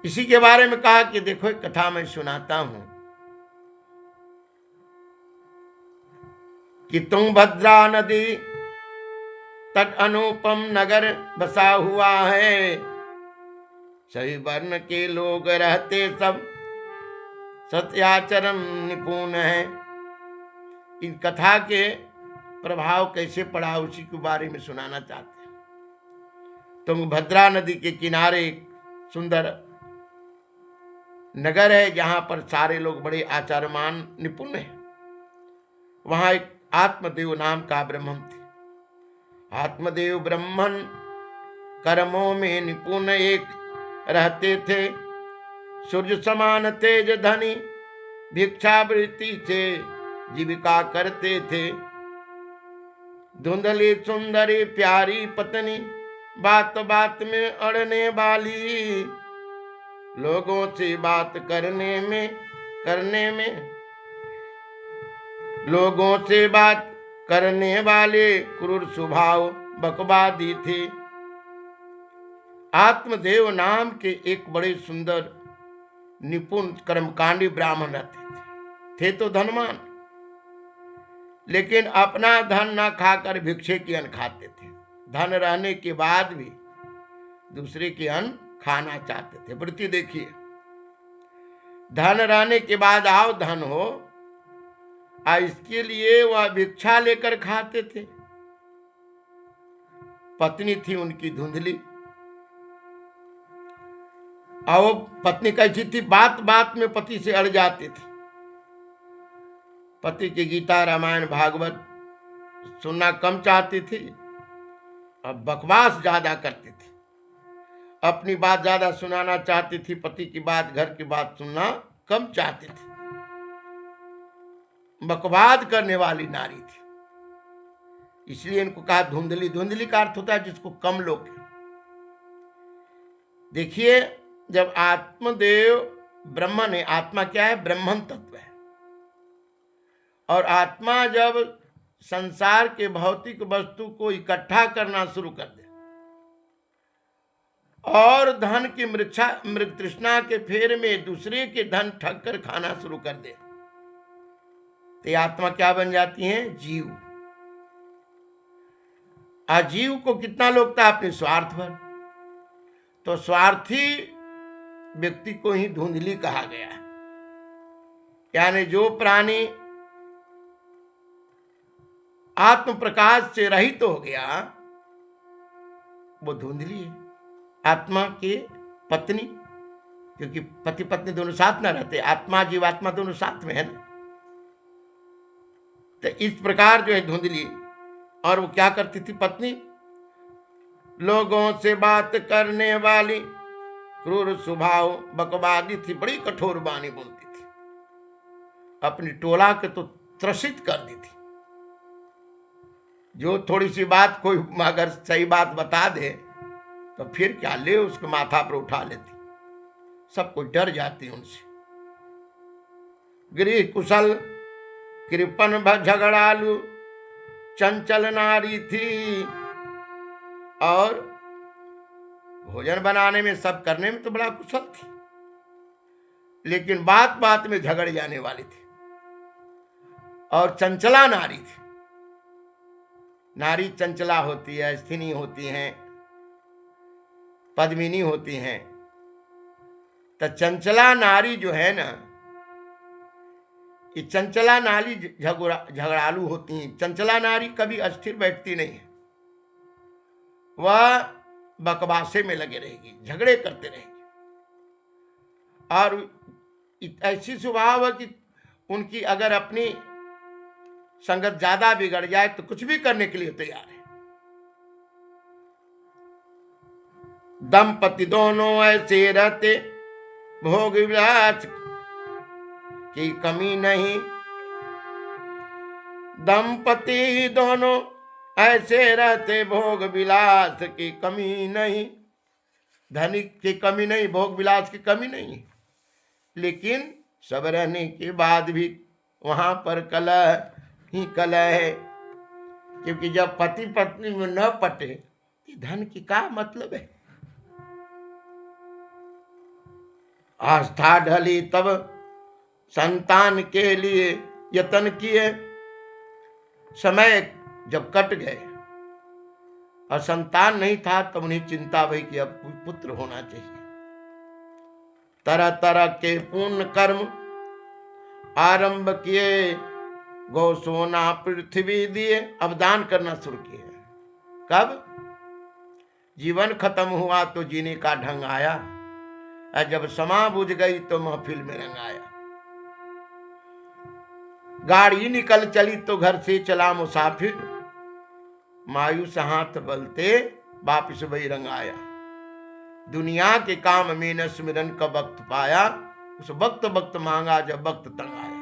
इसी के बारे में कहा कि देखो एक कथा मैं सुनाता हूं कि तुंगभद्रा नदी तट अनुपम नगर बसा हुआ है। सही वर्ण के लोग रहते सब सत्याचरण निपुण है। इन कथा के प्रभाव कैसे पड़ा उसी के बारे में सुनाना चाहते हैं। तुंगभद्रा नदी के किनारे एक सुंदर नगर है जहां पर सारे लोग बड़े आचार्यमान निपुण हैं। वहां एक आत्मदेव नाम का ब्राह्मण थे। आत्मदेव ब्राह्मण कर्मों में निपुण एक रहते थे। सूर्य समान तेज धनी भिक्षावृत्ति से जीविका करते थे। धुंधली सुंदरी प्यारी पत्नी बात बात में अड़ने वाली, लोगों से बात करने में लोगों से बात करने वाले क्रूर स्वभाव बकवादी थे। आत्मदेव नाम के एक बड़े सुंदर निपुण कर्मकांडी ब्राह्मण रहते थे तो धनवान, लेकिन अपना धन ना खाकर भिक्षे की अन्न खाते थे। धन रहने के बाद भी दूसरे के अन्न खाना चाहते थे। वृत्ति देखिए, धन रहने के बाद आओ धन हो, इसके लिए वह भिक्षा लेकर खाते थे। पत्नी थी उनकी धुंधली, और पत्नी कैसी थी, बात बात में पति से अड़ जाती थी। पति की गीता रामायण भागवत सुनना कम चाहती थी और बकवास ज्यादा करती थी। अपनी बात ज्यादा सुनाना चाहती थी, पति की बात घर की बात सुनना कम चाहती थी। बकवाद करने वाली नारी थी, इसलिए इनको कहा धुंधली। धुंधली का अर्थ होता है जिसको कम लोग। देखिए, जब आत्मदेव ब्रह्मन है, आत्मा क्या है, ब्रह्मन तत्व है, और आत्मा जब संसार के भौतिक वस्तु को इकट्ठा करना शुरू कर दे और धन की मृग तृष्णा के फेर में दूसरे के धन ठग कर खाना शुरू कर दे, तो आत्मा क्या बन जाती है, जीव। अजीव को कितना लोकता है, अपने स्वार्थ पर। तो स्वार्थी व्यक्ति को ही धुंधली कहा गया है। यानी जो प्राणी आत्म प्रकाश से रहित हो गया वो धुंधली है। आत्मा के पत्नी, क्योंकि पति पत्नी दोनों साथ ना रहते, आत्मा जीवात्मा दोनों साथ में है ना। तो इस प्रकार जो है धुंधली, और वो क्या करती थी पत्नी, लोगों से बात करने वाली, क्रूर स्वभाव बकवादी थी, बड़ी कठोर वाणी बोलती थी, अपनी टोला के तो त्रसित कर दी थी। जो थोड़ी सी बात कोई अगर सही बात बता दे तो फिर क्या ले उसके माथा पर उठा लेती, सब कोई डर जाती उनसे। गृह कुशल कृपन झगड़ालू चंचल नारी थी, और भोजन बनाने में सब करने में तो बड़ा कुशल थी, लेकिन बात बात में झगड़ जाने वाली थी, और चंचला नारी थी। नारी चंचला होती है, स्थिनी होती हैं, पद्मिनी होती हैं। तो चंचला नारी जो है ना, ये चंचला नारी झगड़ालू होती हैं। चंचला नारी कभी अस्थिर बैठती नहीं है, वह बकवासे में लगे रहेगी, झगड़े करते रहेगी, और ऐसी स्वभाव है कि उनकी अगर अपनी संगत ज्यादा बिगड़ जाए तो कुछ भी करने के लिए तैयार है। दंपति दोनों ऐसे रहते भोग विलास की कमी नहीं। दंपति दोनों ऐसे रहते भोग विलास की कमी नहीं। धनिक की कमी नहीं, भोग विलास की कमी नहीं, लेकिन सब रहने के बाद भी वहां पर कलह ही कलह है। क्योंकि जब पति पत्नी में न पटे तो धन की क्या मतलब है। आस्था ढली तब संतान के लिए यत्न किए। समय जब कट गए और संतान नहीं था तब उन्हें चिंता भई कि अब पुत्र होना चाहिए। तरह तरह के पूर्ण कर्म आरंभ किए, गौ सोना पृथ्वी दिए। अब दान करना शुरू किए। कब जीवन खत्म हुआ तो जीने का ढंग आया, और जब समा बुझ गई तो महफिल में रंग आया। गाड़ी निकल चली तो घर से चला मुसाफिर, मायूस हाथ बलते वापिस वही रंग आया। दुनिया के काम में न स्मरण का वक्त पाया, उस वक्त वक्त मांगा जब वक्त तंग आया।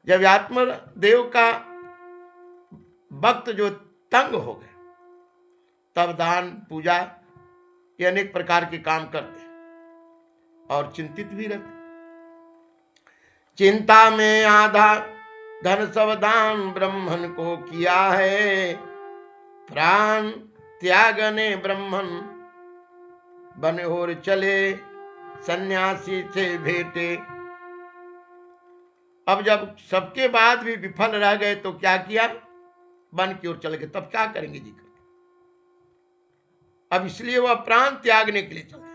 जब आत्मदेव का वक्त जो तंग हो गए, तब दान पूजा ये अनेक प्रकार के काम करते और चिंतित भी रहते। चिंता में आधा धन सब दान ब्रह्मन को किया है, प्राण त्यागने ब्रह्मन बने और चले सन्यासी से भेटे। अब जब सबके बाद भी विफल रह गए तो क्या किया, वन की ओर चले गए। तब क्या करेंगे जी? अब इसलिए वह प्राण त्यागने के लिए चले।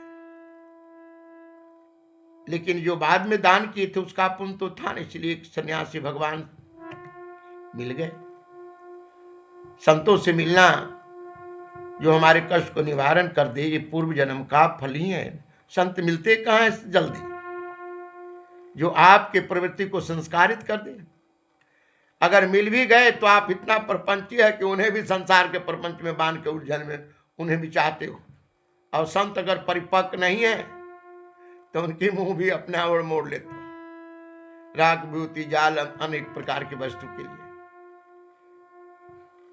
लेकिन जो बाद में दान किए थे उसका पुण्य तो था ना, इसलिए सन्यासी भगवान मिल गए। संतों से मिलना जो हमारे कष्ट को निवारण कर दे, ये पूर्व जन्म का फल ही है। संत मिलते कहाँ है जल्दी, जो आपके प्रवृत्ति को संस्कारित कर दे। अगर मिल भी गए तो आप इतना प्रपंची है कि उन्हें भी संसार के प्रपंच में बांध के उलझन में उन्हें भी चाहते हो। और संत अगर परिपक्व नहीं है तो उनकी मुंह भी अपना ओर मोड़ लेते हो, राग विभूति जाल अनेक प्रकार की वस्तु के लिए।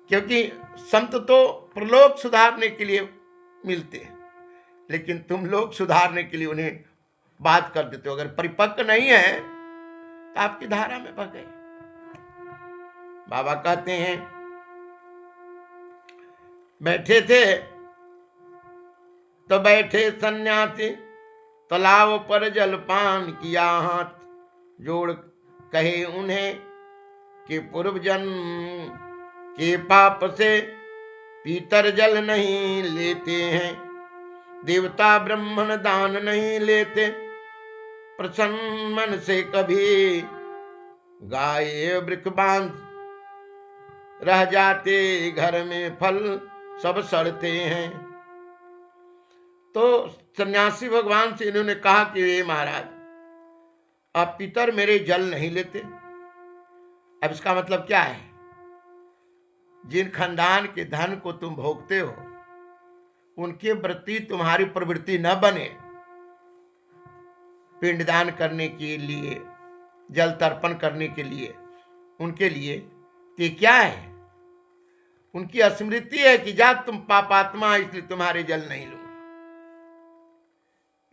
क्योंकि संत तो प्रलोक सुधारने के लिए मिलते हैं, लेकिन तुम लोग सुधारने के लिए उन्हें बात कर देते हो। अगर परिपक्व नहीं है तो आपकी धारा में बह गए। बाबा कहते हैं बैठे थे तो बैठे सन्यासी, तालाब पर जलपान किया, हाथ जोड़ कहे उन्हें कि पूर्व जन्म के पाप से पीतर जल नहीं लेते हैं, देवता ब्राह्मण दान नहीं लेते, प्रसन्न मन से कभी गाये वृक्ष बांध रह जाते, घर में फल सब सड़ते हैं। तो सन्यासी भगवान से इन्होंने कहा कि ये महाराज, आप पितर मेरे जल नहीं लेते। अब इसका मतलब क्या है? जिन खानदान के धन को तुम भोगते हो उनके प्रति तुम्हारी प्रवृत्ति न बने, पिंडदान करने के लिए, जल तर्पण करने के लिए, उनके लिए ये क्या है? उनकी स्मृति है कि जा तुम पापात्मा, इसलिए तुम्हारे जल नहीं लूंगा।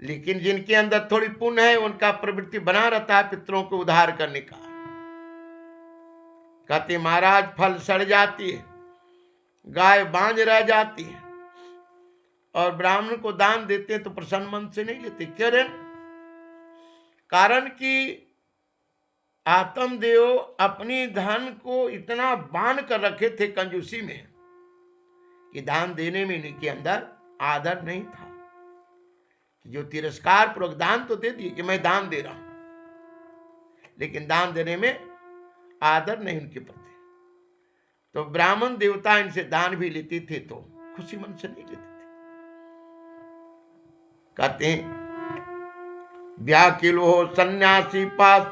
लेकिन जिनके अंदर थोड़ी पुण्य है उनका प्रवृत्ति बना रहता है पितरों को उद्धार करने का। कहते महाराज फल सड़ जाती है, गाय बांझ रह जाती है, और ब्राह्मण को दान देते हैं तो प्रसन्न मन से नहीं लेते। क्यों रे? कारण कि आत्मदेव अपनी धन को इतना बांध कर रखे थे कंजूसी में कि दान देने में इनके अंदर आदर नहीं था। जो तिरस्कार पूर्वक दान तो दे दिए कि मैं दान दे रहा हूं, लेकिन दान देने में आदर नहीं उनके प्रति। तो ब्राह्मण देवता इनसे दान भी लेते थे तो खुशी मन से नहीं लेते थे। कहते हैं व्याकुल हो सन्यासी पास,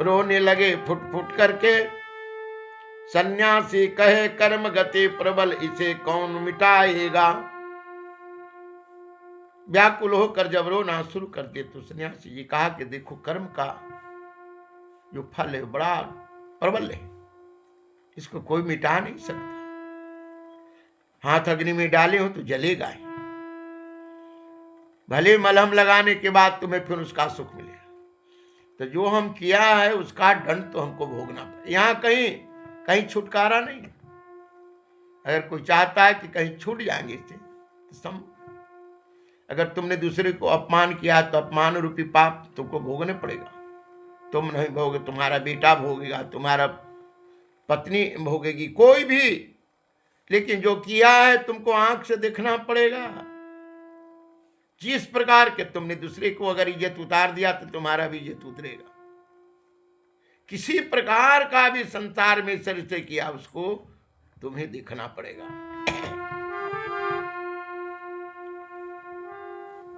रोने लगे फुट फुट करके, सन्यासी कहे कर्म गति प्रबल, इसे कौन मिटाएगा। व्याकुल होकर जब रोना शुरू कर दे तो सन्यासी जी कहा कि देखो कर्म का जो फल है बड़ा प्रबल है, इसको कोई मिटा नहीं सकता। हाथ अग्नि में डाले हो तो जलेगा ही, भले मलहम लगाने के बाद तुम्हें फिर उसका सुख मिलेगा। तो जो हम किया है उसका दंड तो हमको भोगना पड़ेगा। यहां कहीं कहीं छुटकारा नहीं। अगर कोई चाहता है कि कहीं छूट जाएंगे इससे तो अगर तुमने दूसरे को अपमान किया तो अपमान रूपी पाप तुमको भोगने पड़ेगा। तुम नहीं भोगे, तुम्हारा बेटा भोगेगा, तुम्हारा पत्नी भोगेगी, कोई भी। लेकिन जो किया है तुमको आंख से देखना पड़ेगा। जिस प्रकार के तुमने दूसरे को अगर इज्जत उतार दिया तो तुम्हारा भी इज्जत उतरेगा। किसी प्रकार का भी संसार में शरीर से किया उसको तुम्हें देखना पड़ेगा।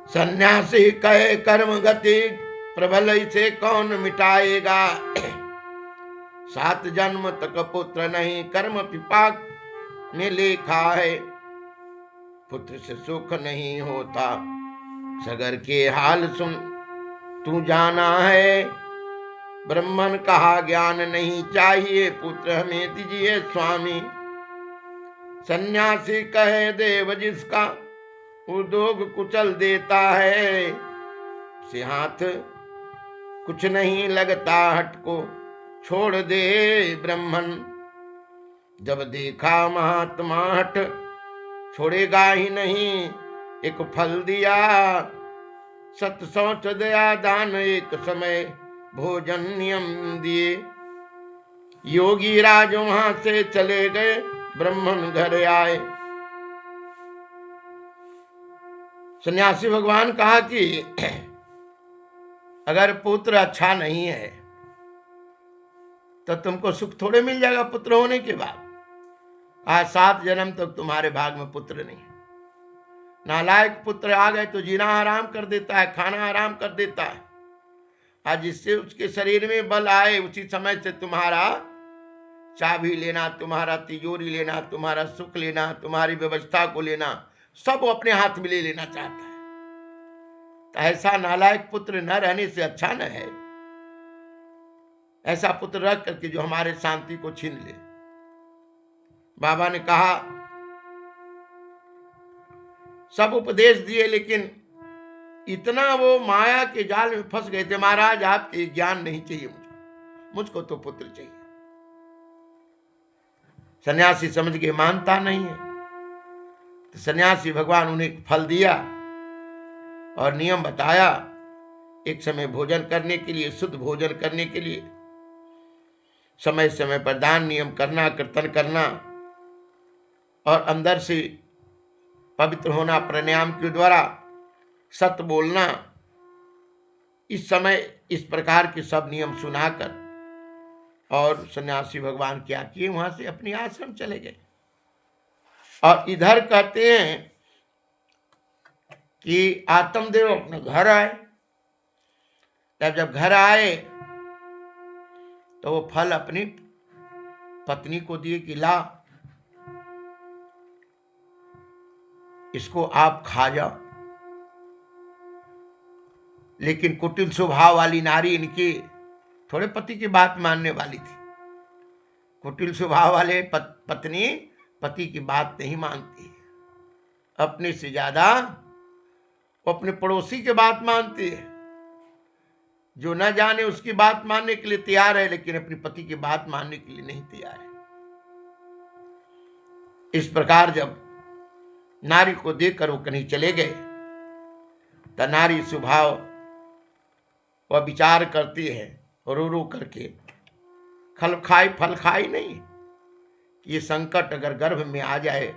सन्यासी कहे कर्म गति प्रबल से कौन मिटाएगा। 7 जन्म तक पुत्र नहीं कर्म विपाक में लेखा है। पुत्र से सुख नहीं होता सगर के हाल सुन तू जाना है। ब्रह्मन कहा ज्ञान नहीं चाहिए पुत्र हमें दीजिए स्वामी। सन्यासी कहे देव जिसका उद्योग कुचल देता है। से हाथ कुछ नहीं लगता हट को छोड़ दे ब्रह्मन। जब देखा महात्मा हट छोड़ेगा ही नहीं एक फल दिया। 7 शौच दया दान एक समय भोजन नियम दिए। योगी राज वहां से चले गए ब्राह्मण घर आए। सन्यासी भगवान कहा कि अगर पुत्र अच्छा नहीं है तो तुमको सुख थोड़े मिल जाएगा पुत्र होने के बाद। आज 7 जन्म तक तुम्हारे भाग में पुत्र नहीं। नालायक पुत्र आ गए तो जीना आराम कर देता है, खाना आराम कर देता है। आज जिससे उसके शरीर में बल आए उसी समय से तुम्हारा चाबी लेना, तुम्हारा तिजोरी लेना, तुम्हारा सुख लेना, तुम्हारी व्यवस्था को लेना, सब वो अपने हाथ में ले लेना चाहता है। तो ऐसा नालायक पुत्र न रहने से अच्छा न है ऐसा पुत्र रख करके जो हमारे शांति को छीन ले। बाबा ने कहा सब उपदेश दिए लेकिन इतना वो माया के जाल में फंस गए थे। महाराज आपके ज्ञान नहीं चाहिए मुझको तो पुत्र चाहिए। सन्यासी समझ के मानता नहीं है तो सन्यासी भगवान उन्हें फल दिया और नियम बताया। एक समय भोजन करने के लिए, शुद्ध भोजन करने के लिए समय समय पर दान नियम करना, कीर्तन करना और अंदर से पवित्र होना प्राणायाम के द्वारा, सत्य बोलना। इस समय इस प्रकार के सब नियम सुनाकर और सन्यासी भगवान क्या किए, वहां से अपनी आश्रम चले गए। और इधर कहते हैं कि आत्मदेव अपने घर आए। जब घर आए तो वो फल अपनी पत्नी को दिए कि ला इसको आप खा जाओ। लेकिन कुटिल स्वभाव वाली नारी इनकी थोड़े पति की बात मानने वाली थी। कुटिल स्वभाव वाले पत्नी पति की बात नहीं मानती। अपने से ज्यादा वो अपने पड़ोसी की बात मानती है। जो न जाने उसकी बात मानने के लिए तैयार है लेकिन अपने पति की बात मानने के लिए नहीं तैयार है। इस प्रकार जब नारी को देखकर वो कहीं चले गए तो नारी स्वभाव वह विचार करती है रो रो करके, खल खाई फल खाई नहीं। ये संकट अगर गर्भ में आ जाए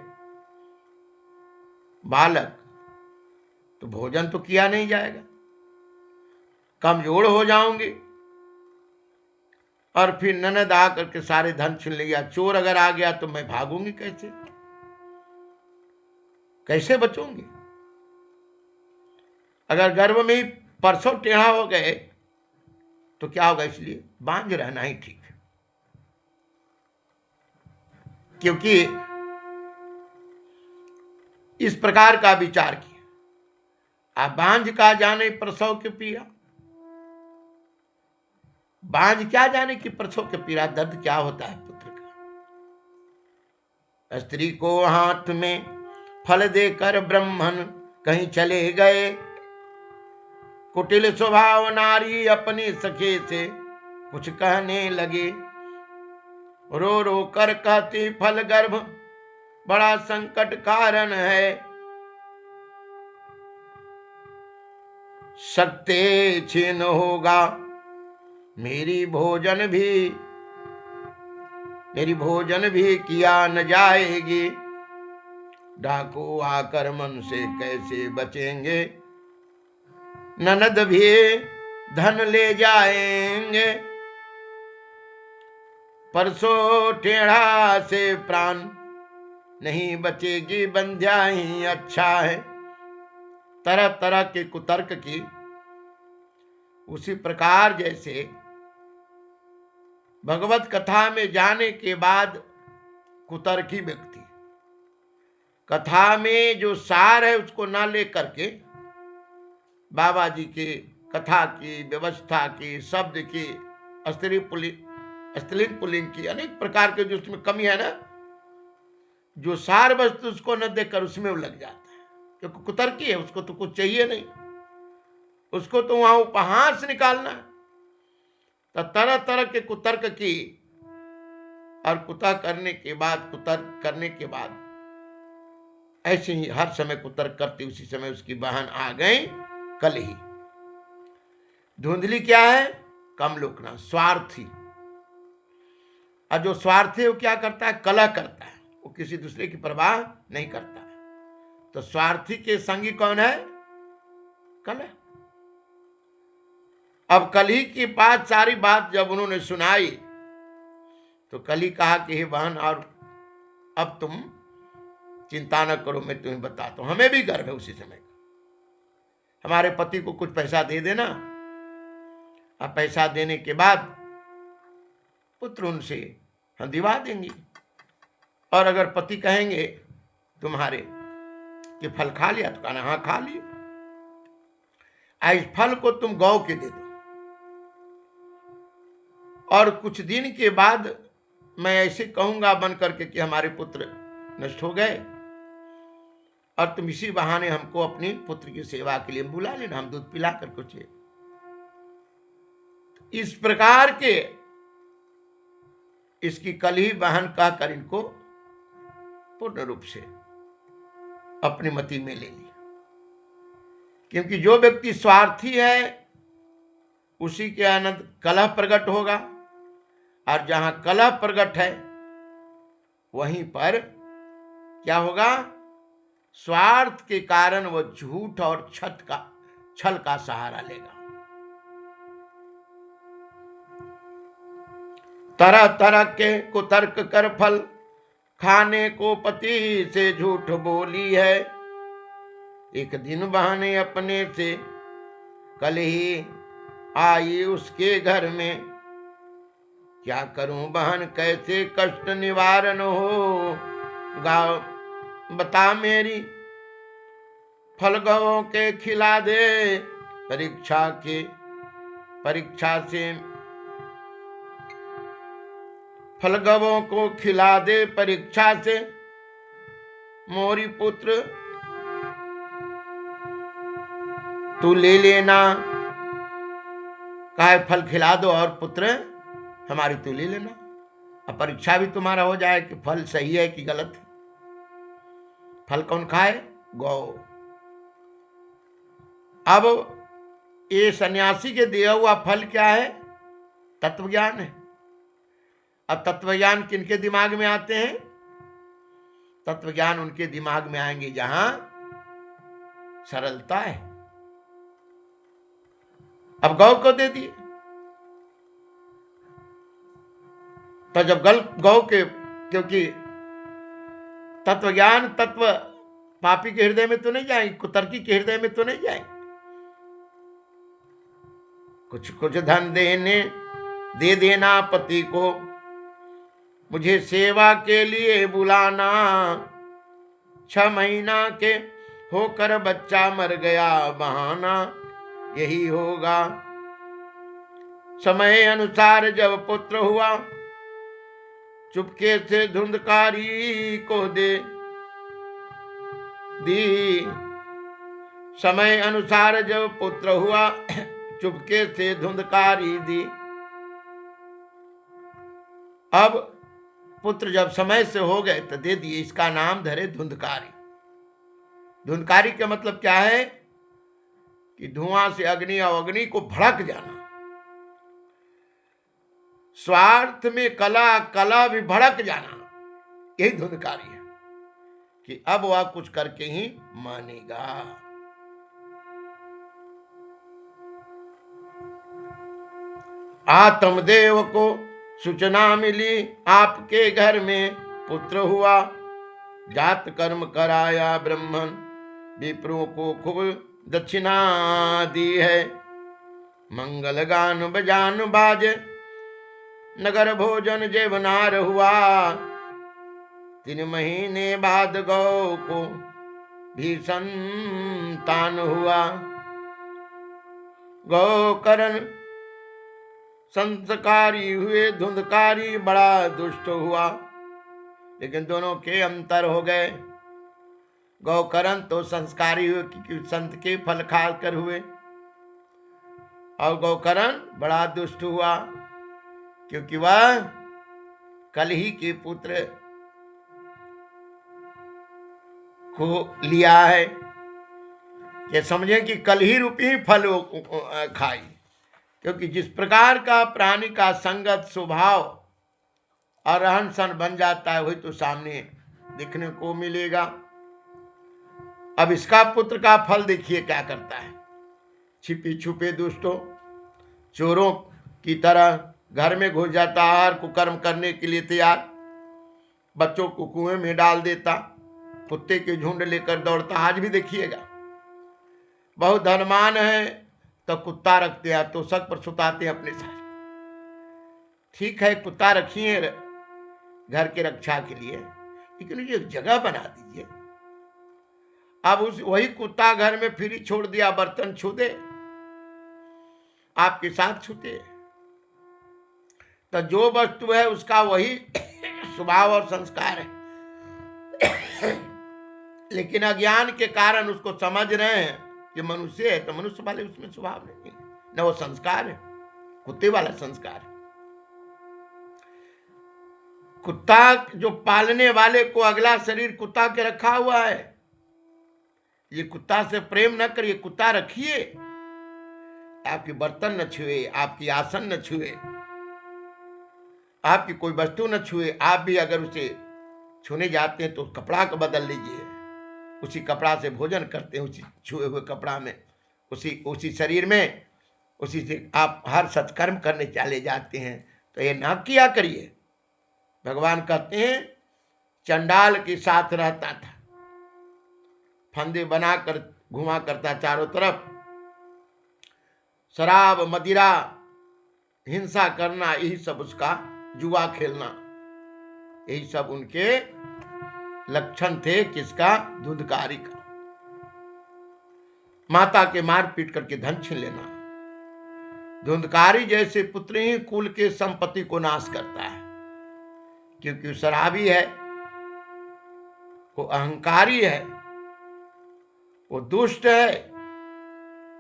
बालक तो भोजन तो किया नहीं जाएगा, कमजोर हो जाऊंगी और फिर ननद आ करके सारे धन छीन लिया। चोर अगर आ गया तो मैं भागूंगी कैसे, कैसे बचूंगी। अगर गर्भ में ही परसों टेढ़ा हो गए तो क्या होगा, इसलिए बांझ रहना ही ठीक है। क्योंकि इस प्रकार का विचार किया। आप बांझ का जाने प्रसव के पीड़ा, बांझ क्या जाने कि प्रसव के पीड़ा दर्द क्या होता है पुत्र का। स्त्री को हाथ में फल देकर ब्राह्मण कहीं चले गए। कुटिल स्वभाव नारी अपनी सखे से कुछ कहने लगे। रो रो कर कहती फल गर्भ बड़ा संकट कारण है। सकते छीन होगा मेरी भोजन भी किया न जाएगी। डाकू आकर मन से कैसे बचेंगे ननद भी धन ले जाएंगे, परसों टेढ़ा से प्राण नहीं बचेगी, बंध्या ही अच्छा है। तरह तरह के कुतर्क की, उसी प्रकार जैसे भगवत कथा में जाने के बाद कुतर्की व्यक्ति कथा में जो सार है उसको ना लेकर के बाबा जी के कथा की, व्यवस्था की, शब्द की, स्त्रीलिंग पुल्लिंग की, अनेक प्रकार के जो उसमें कमी है ना, जो सार वस्तु उसको न देखकर उसमें वो लग जाता है, क्योंकि कुतर्की है, उसको तो कुछ चाहिए नहीं, उसको तो वहां उपहास निकालना है। तो तरह तरह के कुतर्क की, और कुतर्क करने के बाद ऐसे ही हर समय कुतर्क करती, उसी समय उसकी बहन आ गई कलही। धुंधली क्या है? कम लुकना, स्वार्थी। और जो स्वार्थी है वो क्या करता है? कलह करता है, वो किसी दूसरे की परवाह नहीं करता है। तो स्वार्थी के संगी कौन है? कलह। अब कलही की बात, सारी बात जब उन्होंने सुनाई तो कलही कहा कि हे बहन, और अब तुम चिंता न करो, मैं तुम्हें बताता हूं, हमें भी गर्व है उसी समय, हमारे पति को कुछ पैसा दे देना, अब पैसा देने के बाद पुत्र उनसे हम दिवा देंगे, और अगर पति कहेंगे तुम्हारे कि फल खा लिया, तो कहना हाँ खा लिया, इस फल को तुम गौ के दे दो, और कुछ दिन के बाद मैं ऐसे कहूंगा बन करके कि हमारे पुत्र नष्ट हो गए, और तुम इसी बहाने हमको अपनी पुत्र की सेवा के लिए बुला लेना, हम दूध पिला कर कुछ। इस प्रकार के इसकी कलही बहन कहकर इनको पूर्ण रूप से अपनी मति में ले लिया, क्योंकि जो व्यक्ति स्वार्थी है उसी के आनंद कलह प्रकट होगा, और जहां कलह प्रकट है वहीं पर क्या होगा? स्वार्थ के कारण वह झूठ और छल का सहारा लेगा। तरह तरह के कुतर्क कर फल खाने को पति से झूठ बोली है। एक दिन बहने अपने से कलही आई उसके घर में, क्या करूं बहन कैसे कष्ट निवारण हो, गाँव बता मेरी, फल गवों के खिला दे परीक्षा से, फल गवों को खिला दे परीक्षा से, मोरी पुत्र तू ले लेना, कहा फल खिला दो और पुत्र हमारी तू ले लेना, अब परीक्षा भी तुम्हारा हो जाए कि फल सही है कि गलत है। फल कौन खाए? गौ। अब ये सन्यासी के दिया हुआ फल क्या है? तत्वज्ञान है। अब तत्वज्ञान किनके दिमाग में आते हैं? तत्वज्ञान उनके दिमाग में आएंगे जहां सरलता है। अब गौ को दे दिए, तो जब गौ के, क्योंकि तत्वज्ञान तत्व पापी के हृदय में तो नहीं जाएंगे, कुतर्की के हृदय में तो नहीं जाएंगे। कुछ कुछ धन दे देना पति को, मुझे सेवा के लिए बुलाना, 6 महीना के होकर बच्चा मर गया बहाना यही होगा। समय अनुसार जब पुत्र हुआ, चुपके से धुंधकारी को दे दी। समय अनुसार जब पुत्र हुआ, चुपके से धुंधकारी दी। अब पुत्र जब समय से हो गए तो दे दिए, इसका नाम धरे धुंधकारी। धुंधकारी का मतलब क्या है? कि धुआं से अग्नि और अग्नि को भड़क जाना। स्वार्थ में कला भी भड़क जाना, यही धुंधकारी है, कि अब वह कुछ करके ही मानेगा। आत्मदेव को सूचना मिली आपके घर में पुत्र हुआ। जात कर्म कराया ब्राह्मण, विप्रों को खूब दक्षिणा दी है। मंगल गान बजान बाजे, नगर भोजन जेवनार हुआ। 3 महीने बाद गौ को भी संतान हुआ। गौ करण संस्कारी हुए, धुंधकारी बड़ा दुष्ट हुआ। लेकिन दोनों के अंतर हो गए। गौकरण तो संस्कारी हुए क्योंकि संत के फल खाकर हुए, और गौकरण बड़ा दुष्ट हुआ क्योंकि वह कलही के पुत्र को लिया है। ये समझें कि कलही रूपी फल खाई, क्योंकि जिस प्रकार का प्राणी का संगत स्वभाव और रहन सहन बन जाता है वही तो सामने देखने को मिलेगा। अब इसका पुत्र का फल देखिए क्या करता है। छिपे छुपे दुष्टों चोरों की तरह घर में घुस जाता, हर कुकर्म करने के लिए तैयार। बच्चों को कुएं में डाल देता, कुत्ते के झुंड लेकर दौड़ता। आज भी देखिएगा, बहुत धनवान है तो कुत्ता रखते हैं, तो सक पर सुताते हैं अपने साथ। ठीक है, कुत्ता रखिए घर के रक्षा के लिए, लेकिन ये जगह बना दीजिए। अब वही कुत्ता घर में फिर छोड़ दिया, बर्तन छू दे, आपके साथ छूते, तो जो वस्तु है उसका वही स्वभाव और संस्कार है। लेकिन अज्ञान के कारण उसको समझ रहे हैं कि मनुष्य है, तो मनुष्य वाले उसमें स्वभाव नहीं, न वो संस्कार है, कुत्ते वाला संस्कार है। कुत्ता जो पालने वाले को अगला शरीर कुत्ता के रखा हुआ है, ये कुत्ता से प्रेम न करिए, कुत्ता रखिए, आपकी बर्तन न छुए, आपकी आसन न छुए, आपकी कोई वस्तु न छुए। आप भी अगर उसे छूने जाते हैं तो कपड़ा को बदल लीजिए, उसी कपड़ा से भोजन करते हैं, उसी छुए हुए कपड़ा में, उसी शरीर में, उसी से आप हर सत्कर्म करने चले जाते हैं। तो ये ना किया करिए। भगवान कहते हैं चंडाल के साथ रहता था, फंदे बनाकर घुमा करता चारों तरफ, शराब मदिरा हिंसा करना, यही सब उसका, जुआ खेलना, यही सब उनके लक्षण थे। किसका? धुंधकारी का। माता के मार पीट करके धन छीन लेना। धुंधकारी जैसे पुत्र ही कुल के संपत्ति को नाश करता है, क्योंकि शराबी है, वो अहंकारी है, वो दुष्ट है।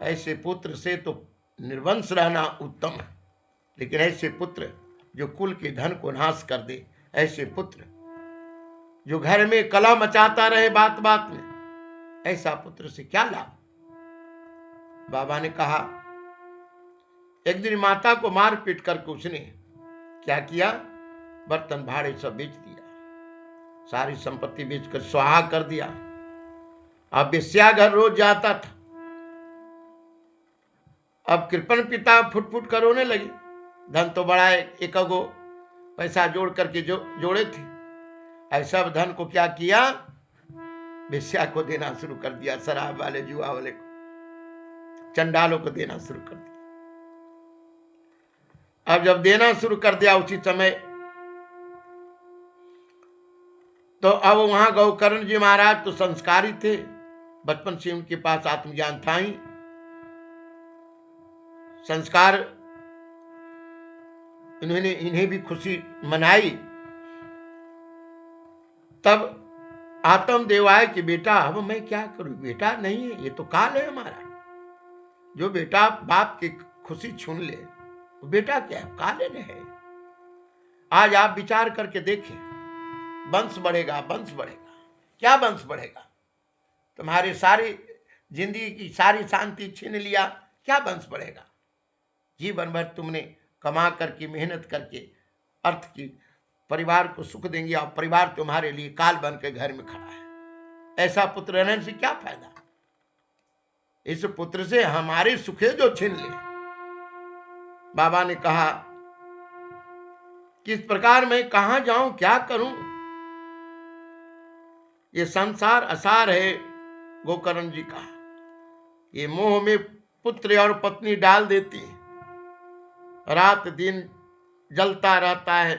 ऐसे पुत्र से तो निर्वंश रहना उत्तम है। लेकिन ऐसे पुत्र जो कुल के धन को नाश कर दे, ऐसे पुत्र जो घर में कलह मचाता रहे बात बात में, ऐसा पुत्र से क्या लाभ। बाबा ने कहा, एक दिन माता को मार पीट करके उसने क्या किया, बर्तन भाड़े सब बेच दिया, सारी संपत्ति बेचकर स्वाहा कर दिया। अब बेस्या घर रोज जाता था। अब कृपण पिता फुट फुट कर रोने लगे। धन तो बड़ा एक गो पैसा जोड़ करके जोड़े थे, ऐसा धन को क्या किया, बेस्या को देना शुरू कर दिया, शराब वाले, जुआ वाले को, चंडालों को देना शुरू कर दिया। अब जब देना शुरू कर दिया उसी समय, तो अब वहां गौकर्ण जी महाराज तो संस्कारी थे, बचपन से उनके पास आत्मज्ञान था ही, संस्कार, इन्हें भी खुशी मनाई। तब आत्मदेव आए कि बेटा अब मैं क्या करूं, बेटा नहीं है, ये तो काल है हमारा। जो बेटा बाप की खुशी छीन ले, वो बेटा क्या है, काल है। आज आप विचार करके देखें, वंश बढ़ेगा, वंश बढ़ेगा, क्या वंश बढ़ेगा? तुम्हारी सारी जिंदगी की सारी शांति छीन लिया, क्या वंश बढ़ेगा? जीवन भर तुमने कमा करके, मेहनत करके, अर्थ की परिवार को सुख देंगे, और परिवार तुम्हारे लिए काल बन के घर में खड़ा है। ऐसा पुत्र रहने से क्या फायदा? इस पुत्र से हमारे सुखे जो छीन ले, बाबा ने कहा किस प्रकार मैं कहां जाऊं, क्या करूं। ये संसार असार है गोकर्ण जी का। ये मोह में पुत्र और पत्नी डाल देती है, रात दिन जलता रहता है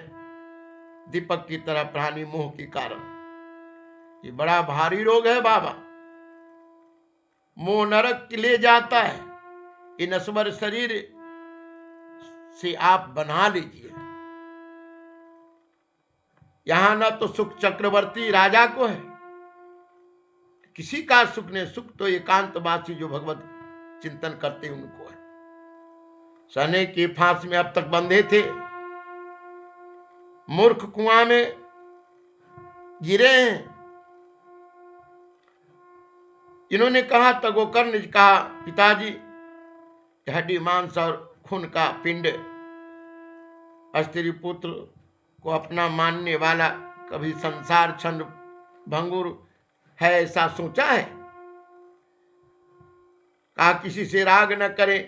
दीपक की तरह प्राणी मोह के कारण। ये बड़ा भारी रोग है बाबा, मोह नरक के ले जाता है। ये नश्वर शरीर से आप बना लीजिए। यहां न तो सुख चक्रवर्ती राजा को है, किसी का सुख नहीं। सुख तो एकांतवासी जो भगवत चिंतन करते उनको है। सने की फांस में अब तक बंधे थे, मूर्ख कुआं में गिरे हैं। इन्होंने कहा तो गोकर्ण ने कहा पिताजी, हड्डी मांस और खून का पिंड स्त्री पुत्र को अपना मानने वाला कभी संसार छंद भंगुर है, ऐसा सोचा है? कहा किसी से राग न करे,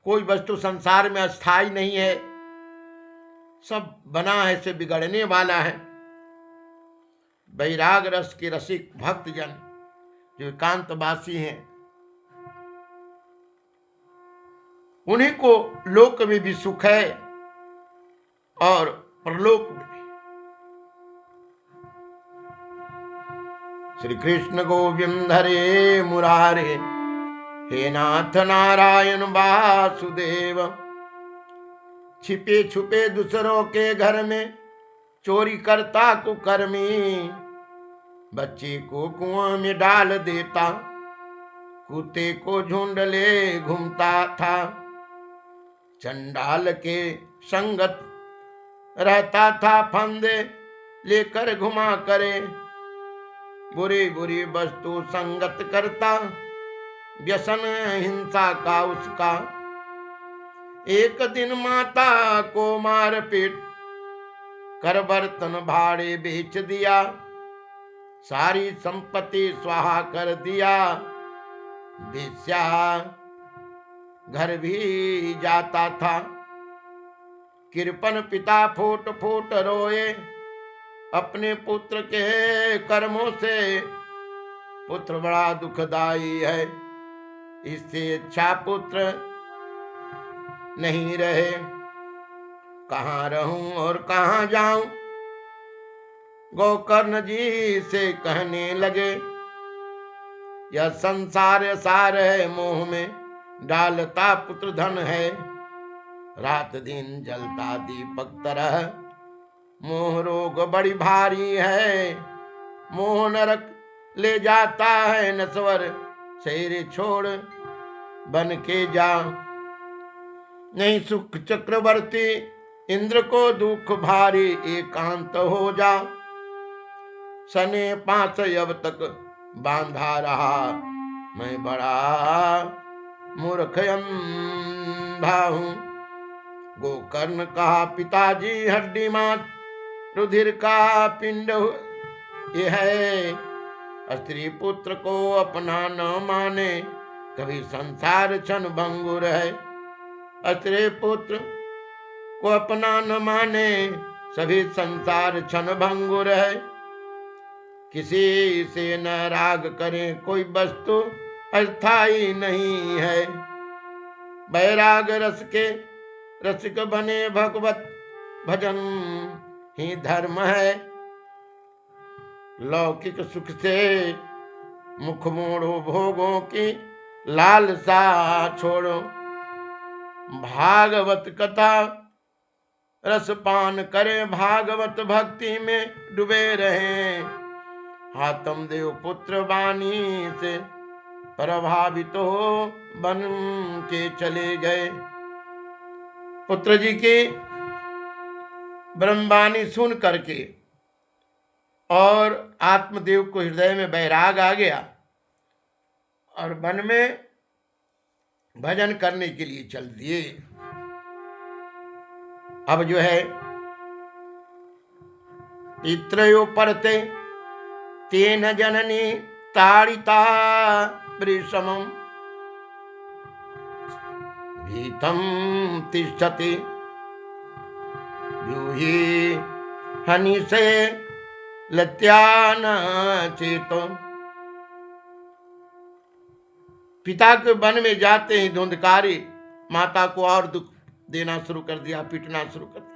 कोई वस्तु संसार में अस्थाई नहीं है, सब बना है से बिगड़ने वाला है। वैराग रस के रसिक भक्तजन जो एकांतवासी हैं, उन्हीं को लोक में भी सुख है और परलोक में भी। श्री कृष्ण गोविंद हरे मुरारे, हे नाथ नारायण वासुदेव। छिपे छुपे दूसरों के घर में चोरी करता कुकर्मी, बच्चे को कुआं में डाल देता, कुत्ते को झुंड ले घूमता था। चंडाल के संगत रहता था, फंदे लेकर घुमा करे। बुरी बुरी वस्तु संगत करता, व्यसन हिंसा का उसका। एक दिन माता को मार पीट कर बर्तन भाड़े बेच दिया, सारी संपत्ति स्वाहा कर दिया। बेस्या घर भी जाता था, कृपन पिता फूट फूट रोए। अपने पुत्र के कर्मों से पुत्र बड़ा दुखदाई है, इससे अच्छा पुत्र नहीं रहे। कहाँ रहूं और कहाँ जाऊं, गोकर्ण जी से कहने लगे। यह संसार सार है, मोह में डालता पुत्र धन है। रात दिन जलता दीपक तरह, मोह रोग बड़ी भारी है। मोह नरक ले जाता है, नश्वर शरीर छोड़ बन के जा। नहीं सुख चक्रवर्ती इंद्र को दुख भारी, एकांत हो जा। सने 5 अब तक बांधा रहा, मैं बड़ा मूर्ख अंधा हूं। गोकर्ण कहा पिताजी, हड्डी मांस रुधिर का पिंड ये है। स्त्री पुत्र को अपना न माने, कभी संसार क्षण भंगुर है। स्त्री पुत्र को अपना न माने, सभी संसार क्षण भंगुर है। किसी से न राग करे, कोई वस्तु अस्थाई नहीं है। बैराग रस के रसिक बने, भगवत भजन ही धर्म है। लौकिक सुख से मुख मोड़ो, भोगों की लालसा छोड़ो। भागवत कथा रस पान करे, भागवत भक्ति में डूबे रहे। हातम देव पुत्र वाणी से प्रभावित हो बन के चले गए। पुत्र जी की ब्रह्मवाणी सुन करके और आत्मदेव को हृदय में बैराग आ गया और वन में भजन करने के लिए चल दिए। अब जो है पितृयो परते तेन जननी ताड़िता वृषमम्। भीतम तिष्ठति यूही हनि से लत्यान चेतो। पिता के वन में जाते ही धुंधकारी माता को और दुख देना शुरू कर दिया, पीटना शुरू कर दिया।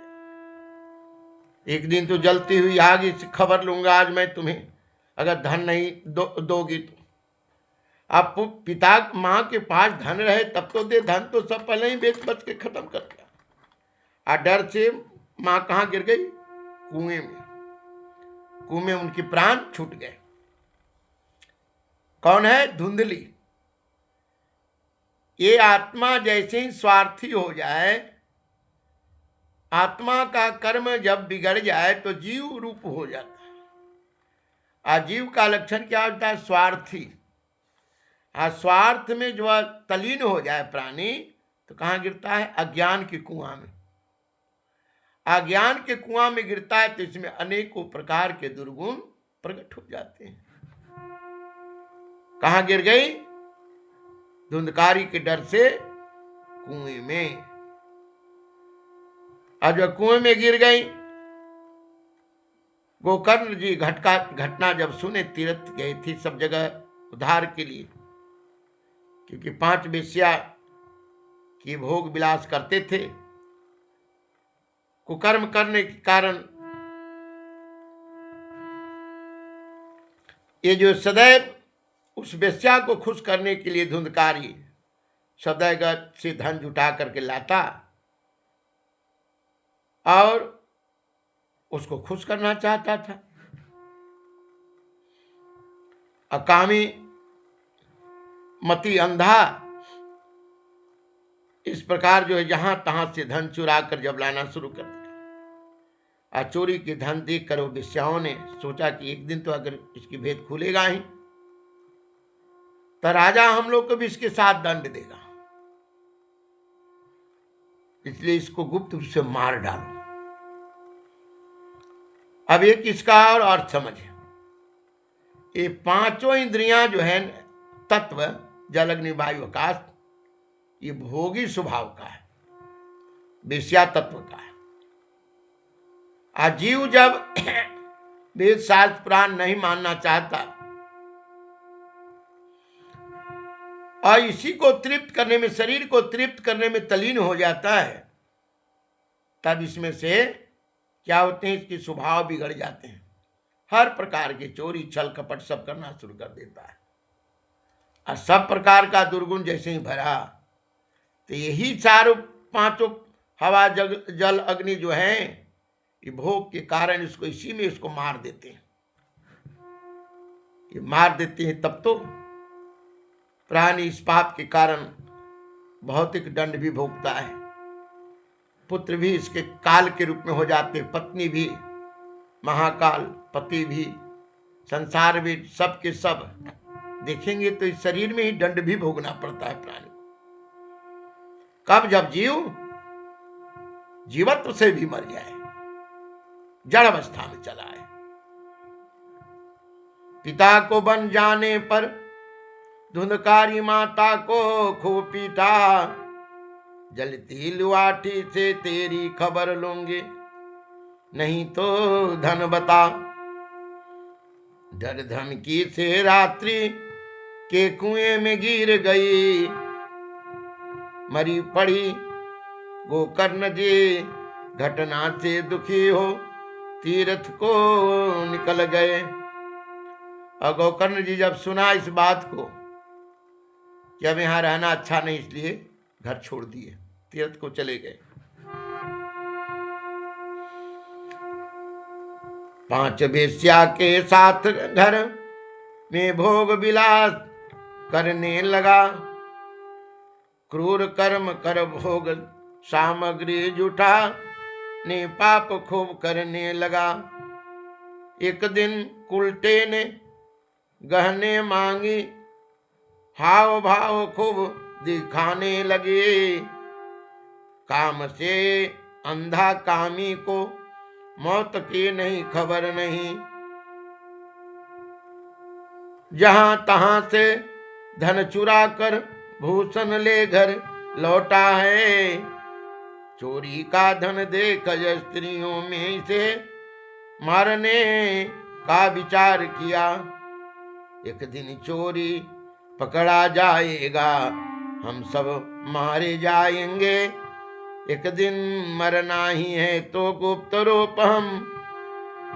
एक दिन तो जलती हुई आग से खबर लूंगा आज मैं तुम्हें, अगर धन नहीं दोगी तो। अब पिता माँ के पास धन रहे तब तो दे, धन तो सब पहले ही बेच बच के खत्म कर दिया। और डर से माँ कहाँ गिर गई? कुएं में। कुएं में उनके प्राण छूट गए। कौन है? धुंधली। ये आत्मा जैसे ही स्वार्थी हो जाए, आत्मा का कर्म जब बिगड़ जाए तो जीव रूप हो जाता है। अजीव का लक्षण क्या होता है? स्वार्थी। स्वार्थ में जो तलीन हो जाए प्राणी तो कहाँ गिरता है? अज्ञान के कुआं में। अज्ञान के कुआं में गिरता है तो इसमें अनेकों प्रकार के दुर्गुण प्रकट हो जाते हैं। कहाँ गिर गई? धुंधकारी के डर से कुएं में। और जब कुएं में गिर गई, गोकर्ण जी घटना जब सुने, तीर्थ गई थी सब जगह उद्धार के लिए, क्योंकि 5 वेश्या की भोग विलास करते थे। कुकर्म करने के कारण ये जो सदैव उस वेश्या को खुश करने के लिए धुंधकारी सदैव से धन जुटा करके लाता और उसको खुश करना चाहता था। अकामी मति अंधा इस प्रकार जो है जहां तहां से धन चुरा कर जब लाना शुरू कर दिया। चोरी के धन देख कर वो वेश्याओं ने सोचा कि एक दिन तो अगर इसकी भेद खुलेगा ही तो राजा हम लोग को भी इसके साथ दंड देगा, इसलिए इसको गुप्त रूप से मार डालो। अब एक इसका और अर्थ समझे। ये 5 इंद्रियां जो है तत्व जल अग्नि वायु आकाश, ये भोगी स्वभाव का है, वेश्या तत्व का है। जीव जब वेद शास्त्र पुराण नहीं मानना चाहता और इसी को तृप्त करने में, शरीर को तृप्त करने में तलीन हो जाता है, तब इसमें से क्या होते हैं? इसके स्वभाव बिगड़ जाते हैं। हर प्रकार के चोरी छल कपट सब करना शुरू कर देता है। और सब प्रकार का दुर्गुण जैसे ही भरा तो यही 4-5 हवा जल अग्नि जो है ये भोग के कारण इसको इसी में इसको मार देते हैं। ये मार देते हैं तब तो प्राणी इस पाप के कारण भौतिक दंड भी भोगता है। पुत्र भी इसके काल के रूप में हो जाते, पत्नी भी महाकाल, पति भी, संसार भी, सब के सब देखेंगे तो इस शरीर में ही दंड भी भोगना पड़ता है प्राणी। कब? जब जीव जीवत्व से भी मर जाए, जड़ अवस्था में चला है। पिता को बन जाने पर धुंधकारी माता को खूब पीटा, जलती लुआठी से तेरी खबर लूंगे, नहीं तो धन बता। डर धमकी से रात्रि के कुएं में गिर गई, मरी पड़ी गोकर्ण जी घटना से दुखी हो तीर्थ को निकल गए। और गोकर्ण जी जब सुना इस बात को कि अब यहां रहना अच्छा नहीं, इसलिए घर छोड़ दिए, तीर्थ को चले गए। 5 वेश्या के साथ घर में भोग विलास करने लगा, क्रूर कर्म कर भोग सामग्री जुटा ने पाप खूब करने लगा। एक दिन उल्टे ने गहने मांगी, हाव भाव खूब दिखाने लगे। काम से अंधा कामी को मौत की नहीं खबर नहीं, जहां तहां से धन चुरा कर भूषण ले घर लौटा है। चोरी का धन देख स्त्रियों में से मारने का विचार किया। एक दिन चोरी पकड़ा जाएगा, हम सब मारे जाएंगे। एक दिन मरना ही है तो गुप्त रूप हम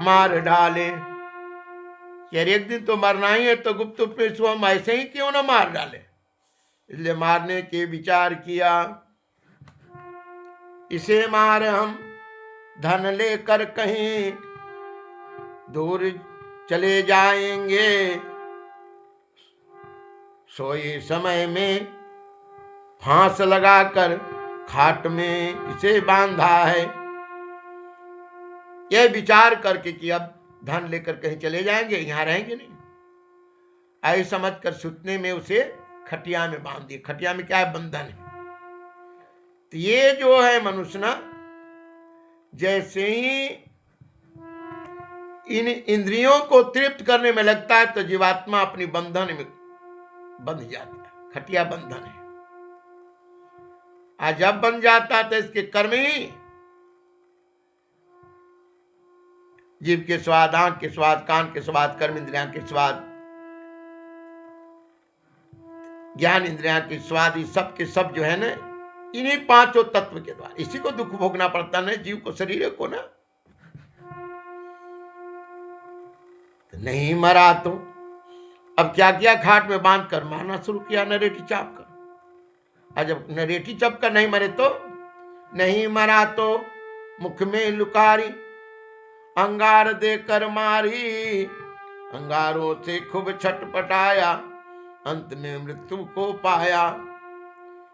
मार डाले। यार एक दिन तो मरना ही है तो गुप्त रूप में हम ऐसे ही क्यों ना मार डाले। इसलिए मारने के विचार किया। इसे मार हम धन लेकर कहीं दूर चले जाएंगे। सोए समय में फांस लगाकर खाट में इसे बांधा है। यह विचार करके कि अब धन लेकर कहीं चले जाएंगे, यहां रहेंगे नहीं, ऐसा समझकर सुतने में उसे खटिया में बांध दिए। खटिया में क्या है? बंधन है। तो ये जो है मनुष्य ना, जैसे ही इन इंद्रियों को तृप्त करने में लगता है तो जीवात्मा अपनी बंधन में बंध जाता है। खटिया बंधन है। आज जब बन जाता तो इसके कर्म ही जीव के स्वाद, आंख के स्वाद, कान के स्वाद, कर्म इंद्रिया के स्वाद, ज्ञान इंद्रिया के स्वाद, ये सब के सब जो है ना, इन्हीं पांचों तत्व के द्वारा इसी को दुख भोगना पड़ता ना जीव को, शरीर को ना। तो नहीं मरा तो अब क्या किया? खाट में बांध कर मारना शुरू किया, नरेटी चाप कर। और जब नरेटी चाप कर नहीं मरे तो नहीं मरा तो मुख में लुकारी अंगार देकर मारी। अंगारों से खूब छटपटाया, अंत में मृत्यु को पाया।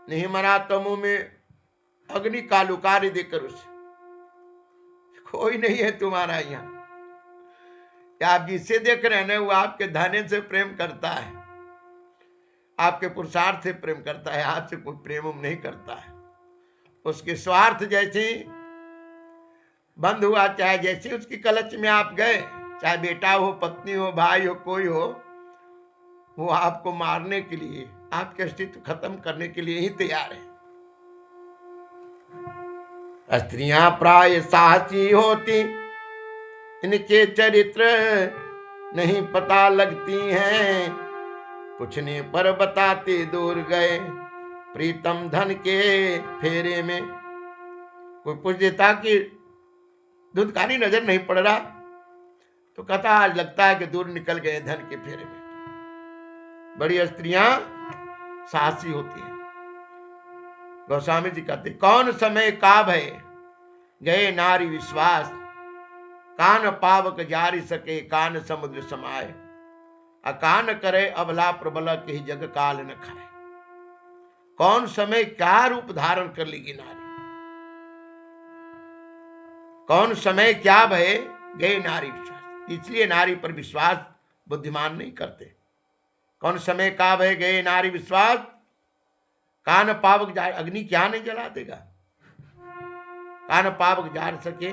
नहीं मरा तो मुंह में अग्नि का लुकारी देकर उसे, कोई नहीं है तुम्हारा यहाँ। आप जिससे देख रहे हैं ना, वो आपके धने से प्रेम करता है, आपके पुरुषार्थ से प्रेम करता है, आपसे कोई प्रेम नहीं करता है। उसके स्वार्थ जैसे बंद हुआ, चाहे जैसे उसकी कलच में आप गए, चाहे बेटा हो, पत्नी हो, भाई हो, कोई हो, वो आपको मारने के लिए, आपके अस्तित्व खत्म करने के लिए ही तैयार है। स्त्रियां प्राय साहसी होती, इनके चरित्र नहीं पता लगती हैं। पूछने पर बताते दूर गए प्रीतम धन के फेरे में। कोई पूछ देता कि धुंधकारी नजर नहीं पड़ रहा, तो कहता आज लगता है कि दूर निकल गए धन के फेरे में। बड़ी स्त्रियां साहसी होती हैं। गोस्वामी जी कहते, कौन समय का भय गए नारी विश्वास, कान पावक जारी सके कान समुद्र समाये। अकान करे अबला प्रबल के जग काल न खाए। कौन समय क्या रूप धारण कर लेगी नारी, कौन समय क्या भय गए नारी विश्वास। इसलिए नारी पर विश्वास बुद्धिमान नहीं करते। कौन समय का भय गए नारी विश्वास, कान पावक जार, अग्नि क्या नहीं जला देगा। कान पावक जार सके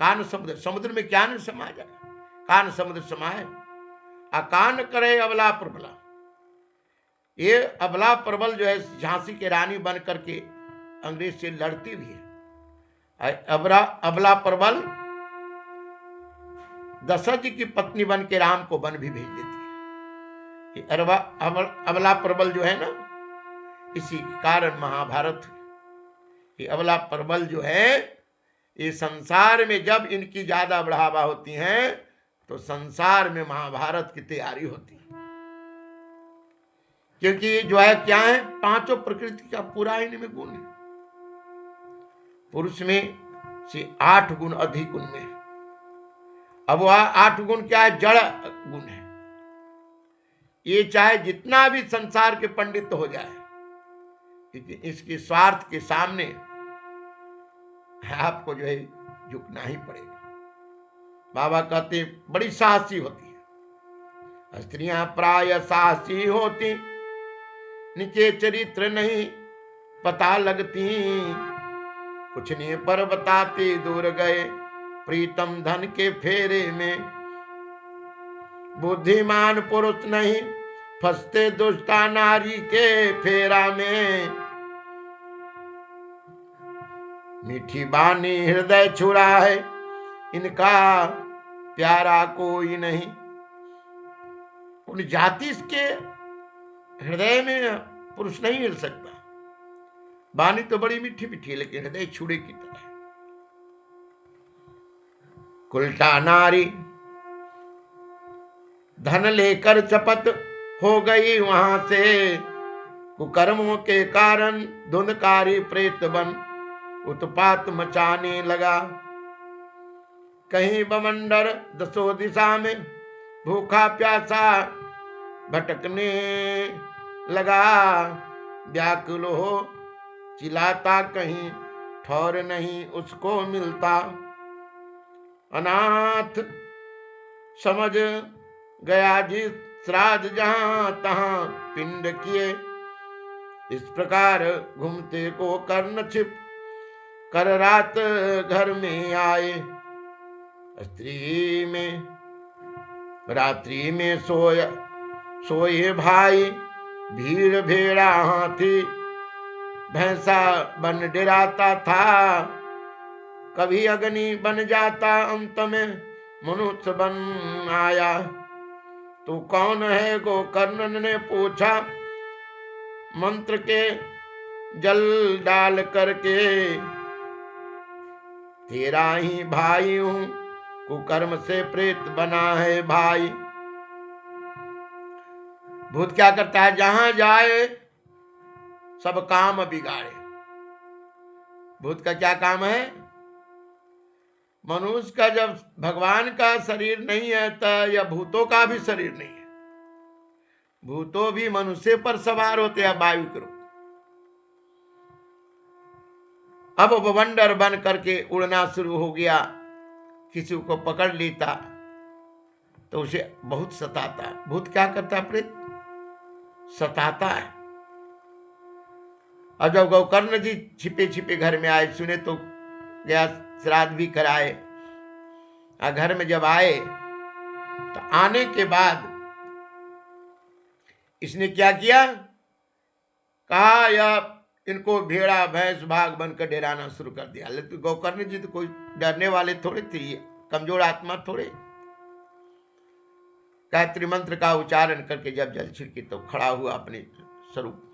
कान समुद्र, समुद्र में क्या नहीं समा जाए, कान समुद्र समाये। अकान करे अबला प्रबला, ये अबला प्रबल जो है झांसी के रानी बन करके अंग्रेज से लड़ती भी है। अबला प्रबल दशरथ जी की पत्नी बन के राम को वन भी भेज देती है। अबला प्रबल जो है ना, इसी कारण महाभारत, ये अबला प्रबल जो है, ये संसार में जब इनकी ज्यादा बढ़ावा होती है तो संसार में महाभारत की तैयारी होती है। क्योंकि जो है क्या है, पांचों प्रकृति का पूरा इनमें गुण है। पुरुष में से 8 गुण अधिक गुण में। अब वह 8 गुण क्या है? जड़ गुण है। ये चाहे जितना भी संसार के पंडित हो जाए, लेकिन इसके स्वार्थ के सामने आपको जो है झुकना ही पड़ेगा। बाबा कहते बड़ी साहसी होती है स्त्रियां, प्राय साहसी होती, इनके चरित्र नहीं पता लगती। पूछने पर बताते दूर गए प्रीतम धन के फेरे में। बुद्धिमान पुरुष नहीं फंसते दुष्टा नारी के फेरा में। मीठी बानी हृदय छुरा है, इनका प्यारा कोई नहीं। उन जाति के हृदय में पुरुष नहीं हिल सकता। बानी तो बड़ी मीठी मीठी है, लेकिन हृदय छुरे की तरह। उल्टा नारी धन लेकर चपत हो गई वहां से, कुकर्मों के कारण धुंधकारी प्रेत बन उत्पात मचाने लगा। कहीं बमंडर दसों दिशा में भूखा प्यासा भटकने लगा। व्याकुल हो चिल्लाता, कहीं ठौर नहीं उसको मिलता। अनाथ समझ गया जिस श्राद्ध जहां तहां पिंड किए। इस प्रकार घूमते को कर्ण छिप कर रात घर में आए। स्त्री में रात्रि में सोए भाई, भीड़ भेड़ा हाथी भैंसा बन डराता था। कभी अग्नि बन जाता, अंत में मनुष्य बन आया। तू कौन है? गोकर्ण ने पूछा, मंत्र के जल डाल करके। तेरा ही भाई हूं, कुकर्म से प्रेत बना है भाई। भूत क्या करता है? जहां जाए सब काम बिगाड़े। भूत का क्या काम है? मनुष्य का जब भगवान का शरीर नहीं है तो या भूतों का भी शरीर नहीं है। भूतों भी मनुष्य पर सवार होते हैं वायु के रूप। अब बवंडर बन करके उड़ना शुरू हो गया। किसी को पकड़ लेता तो उसे बहुत सताता। भूत क्या करता है? प्रेत सताता है। और जब गोकर्ण जी छिपे छिपे घर में आए, सुने तो गया श्राद्ध भी कराए। और घर में जब आए तो आने के बाद इसने क्या किया? कहा या इनको भेड़ा भैंस भाग बनकर डराना शुरू कर दिया। लेकिन गोकर्ण जी तो कोई डरने वाले थोड़े थे, कमजोर आत्मा थोड़े। गायत्री मंत्र का उच्चारण करके जब जल छिड़की तो खड़ा हुआ अपने स्वरूप।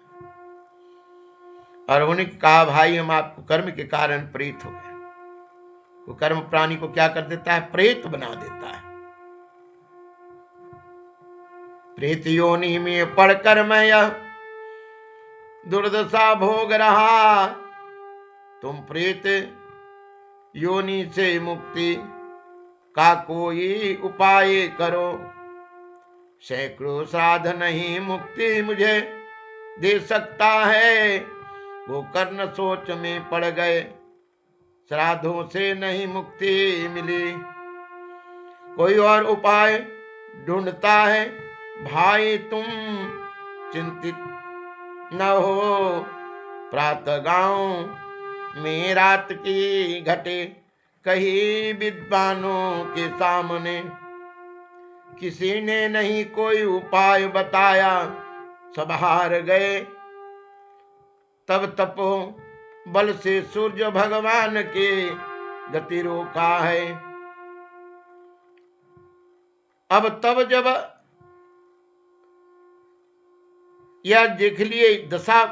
और उन्होंने कहा, भाई हम आपको कर्म के कारण प्रेत हो गए। वो कर्म प्राणी को क्या कर देता है? प्रेत बना देता है। प्रेत योनि में पढ़कर मैं यह दुर्दशा भोग रहा। तुम प्रेत योनि से मुक्ति का कोई उपाय करो। सैकड़ों श्राद्ध नहीं मुक्ति मुझे दे सकता है। वो कर्ण सोच में पड़ गए, श्राद्धों से नहीं मुक्ति मिली। कोई और उपाय ढूंढता है भाई, तुम चिंतित न हो। प्रातः गांव में रात की घटे, कहीं विद्वानों के सामने किसी ने नहीं कोई उपाय बताया। सब हार गए। तब तपो बल से सूर्य भगवान के गति रोका है। अब तब जब यह देख लिए दशा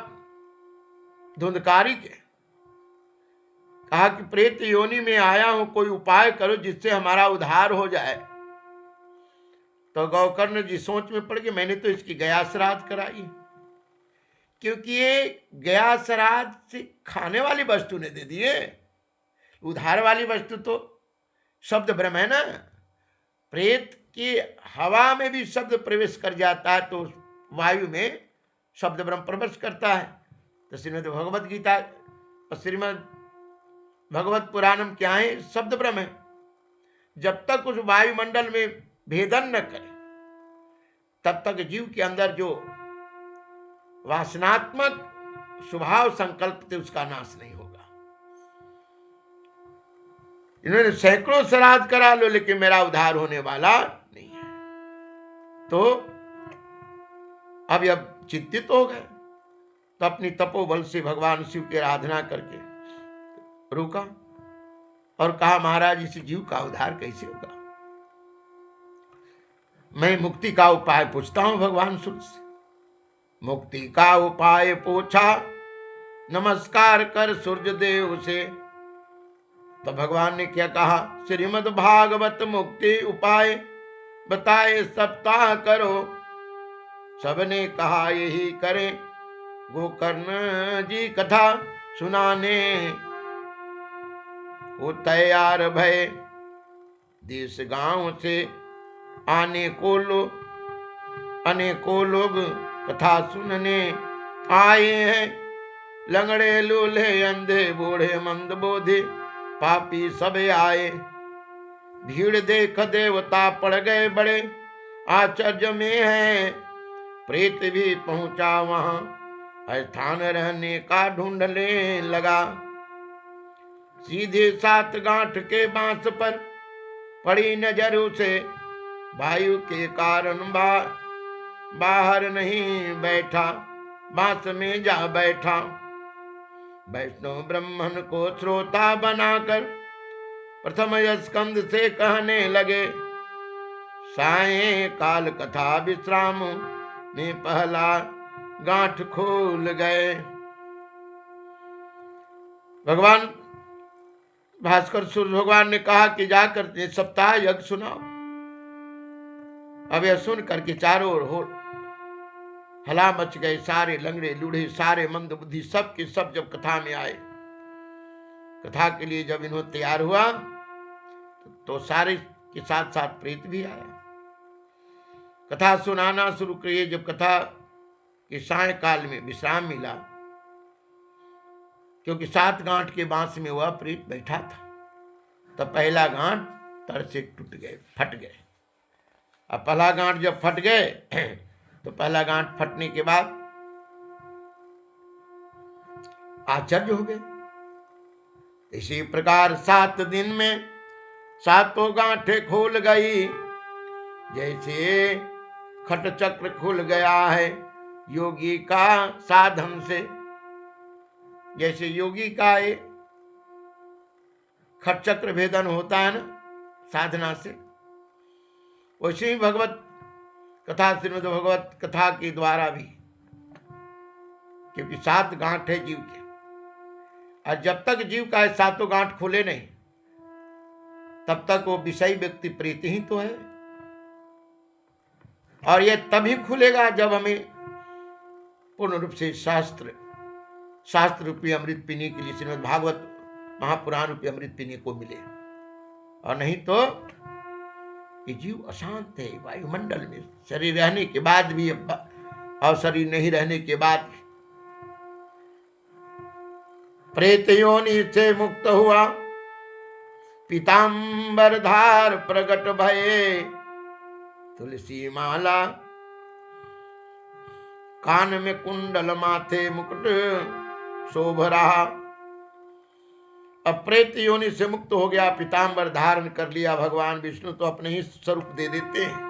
धुंधकारी के, कहा कि प्रेत योनि में आया हूं, कोई उपाय करो जिससे हमारा उद्धार हो जाए। तो गोकर्ण जी सोच में पड़ गए, मैंने तो इसकी गया श्राद्ध कराई। क्योंकि ये गया श्राद्ध से खाने वाली वस्तु ने दे दिए। उधार वाली वस्तु तो शब्द ब्रह्म है ना। प्रेत की हवा में भी शब्द प्रवेश कर जाता है तो वायु में शब्द ब्रह्म प्रवेश करता है। तो श्रीमद् भगवत गीता और श्रीमद् भगवत पुराणम क्या है? शब्द ब्रह्म है। जब तक उस वायुमंडल में भेदन न करे तब तक जीव के अंदर जो वासनात्मक स्वभाव संकल्प थे उसका नाश नहीं होगा। इन्होंने सैकड़ों श्राद्ध करा लो लेकिन मेरा उद्धार होने वाला नहीं है। तो अब चिंतित हो गए। तो अपनी तपोबल से भगवान शिव की आराधना करके रुका और कहा, महाराज इस जीव का उद्धार कैसे होगा? मैं मुक्ति का उपाय पूछता हूं भगवान सूर्य से। मुक्ति का उपाय पूछा, नमस्कार कर सूर्य देव से। तो भगवान ने क्या कहा, श्रीमद् भागवत मुक्ति उपाय बताए सप्ताह करो। सबने कहा यही करें, गोकर्ण जी कथा सुनाने वो तैयार भय। देश गांव से अनेकों लोग कथा सुनने आए हैं। लंगड़े लूल्हे अंधे बूढ़े मंदबोधे पापी सब आए। भीड़ देख देवता पड़ गए बड़े आश्चर्य में है। प्रेत भी पहुंचा वहां, स्थान रहने का ढूंढने लगा। सीधे 7 गांठ के बांस पर पड़ी नजर उसे, वायु के कारण बाहर नहीं बैठा, बांस में जा बैठा। वैष्णव ब्राह्मण को श्रोता बनाकर प्रथम स्कंद से कहने लगे। सायं काल कथा विश्राम में पहला गांठ खोल गए। भगवान भास्कर सूर्य भगवान ने कहा कि जाकर सप्ताह यज्ञ सुनाओ। अब यह सुन करके चारों ओर हला मच गए। सारे लंगड़े लूढ़े, सारे मंद बुद्धि, सब के सब जब कथा में आए, कथा के लिए जब इन्हों तैयार हुआ तो सारे के साथ साथ प्रेत भी आया। कथा सुनाना शुरू किए। जब कथा के सायंकाल में विश्राम मिला, क्योंकि 7 गांठ के बांस में वह प्रेत बैठा था, तब पहला गांठ तड़ से टूट गए, फट गए। अब पहला गांठ जब फट गए तो पहला गांठ फटने के बाद आश्चर्य हो गए। इसी प्रकार 7 दिन में 7 गांठें खोल गई, जैसे खट चक्र खुल गया है योगी का साधन से। जैसे योगी का ये खट चक्र भेदन होता है ना साधना से, वैसे ही भगवत कथा, श्रीमद् भगवत कथा के द्वारा भी, क्योंकि 7 गांठ है जीव के, और जब तक जीव का 7 गांठ खुले नहीं तब तक वो विषयी व्यक्ति प्रेत ही तो है। और ये तभी खुलेगा जब हमें पूर्ण रूप से शास्त्र रूपी अमृत पीने के लिए, श्रीमद् भागवत महापुराण रूपी अमृत पीने को मिले। और नहीं तो ये जीव अशांत है वायुमंडल में, शरीर रहने के बाद भी और शरीर नहीं रहने के बाद। प्रेत योनि से मुक्त हुआ, पीतांबर धार प्रगट भये। तुलसी माला कान में कुंडल, माथे मुकुट शोभ रहा। अब प्रेत योनि से मुक्त हो गया, पीतांबर धारण कर लिया। भगवान विष्णु तो अपने ही स्वरूप दे देते हैं,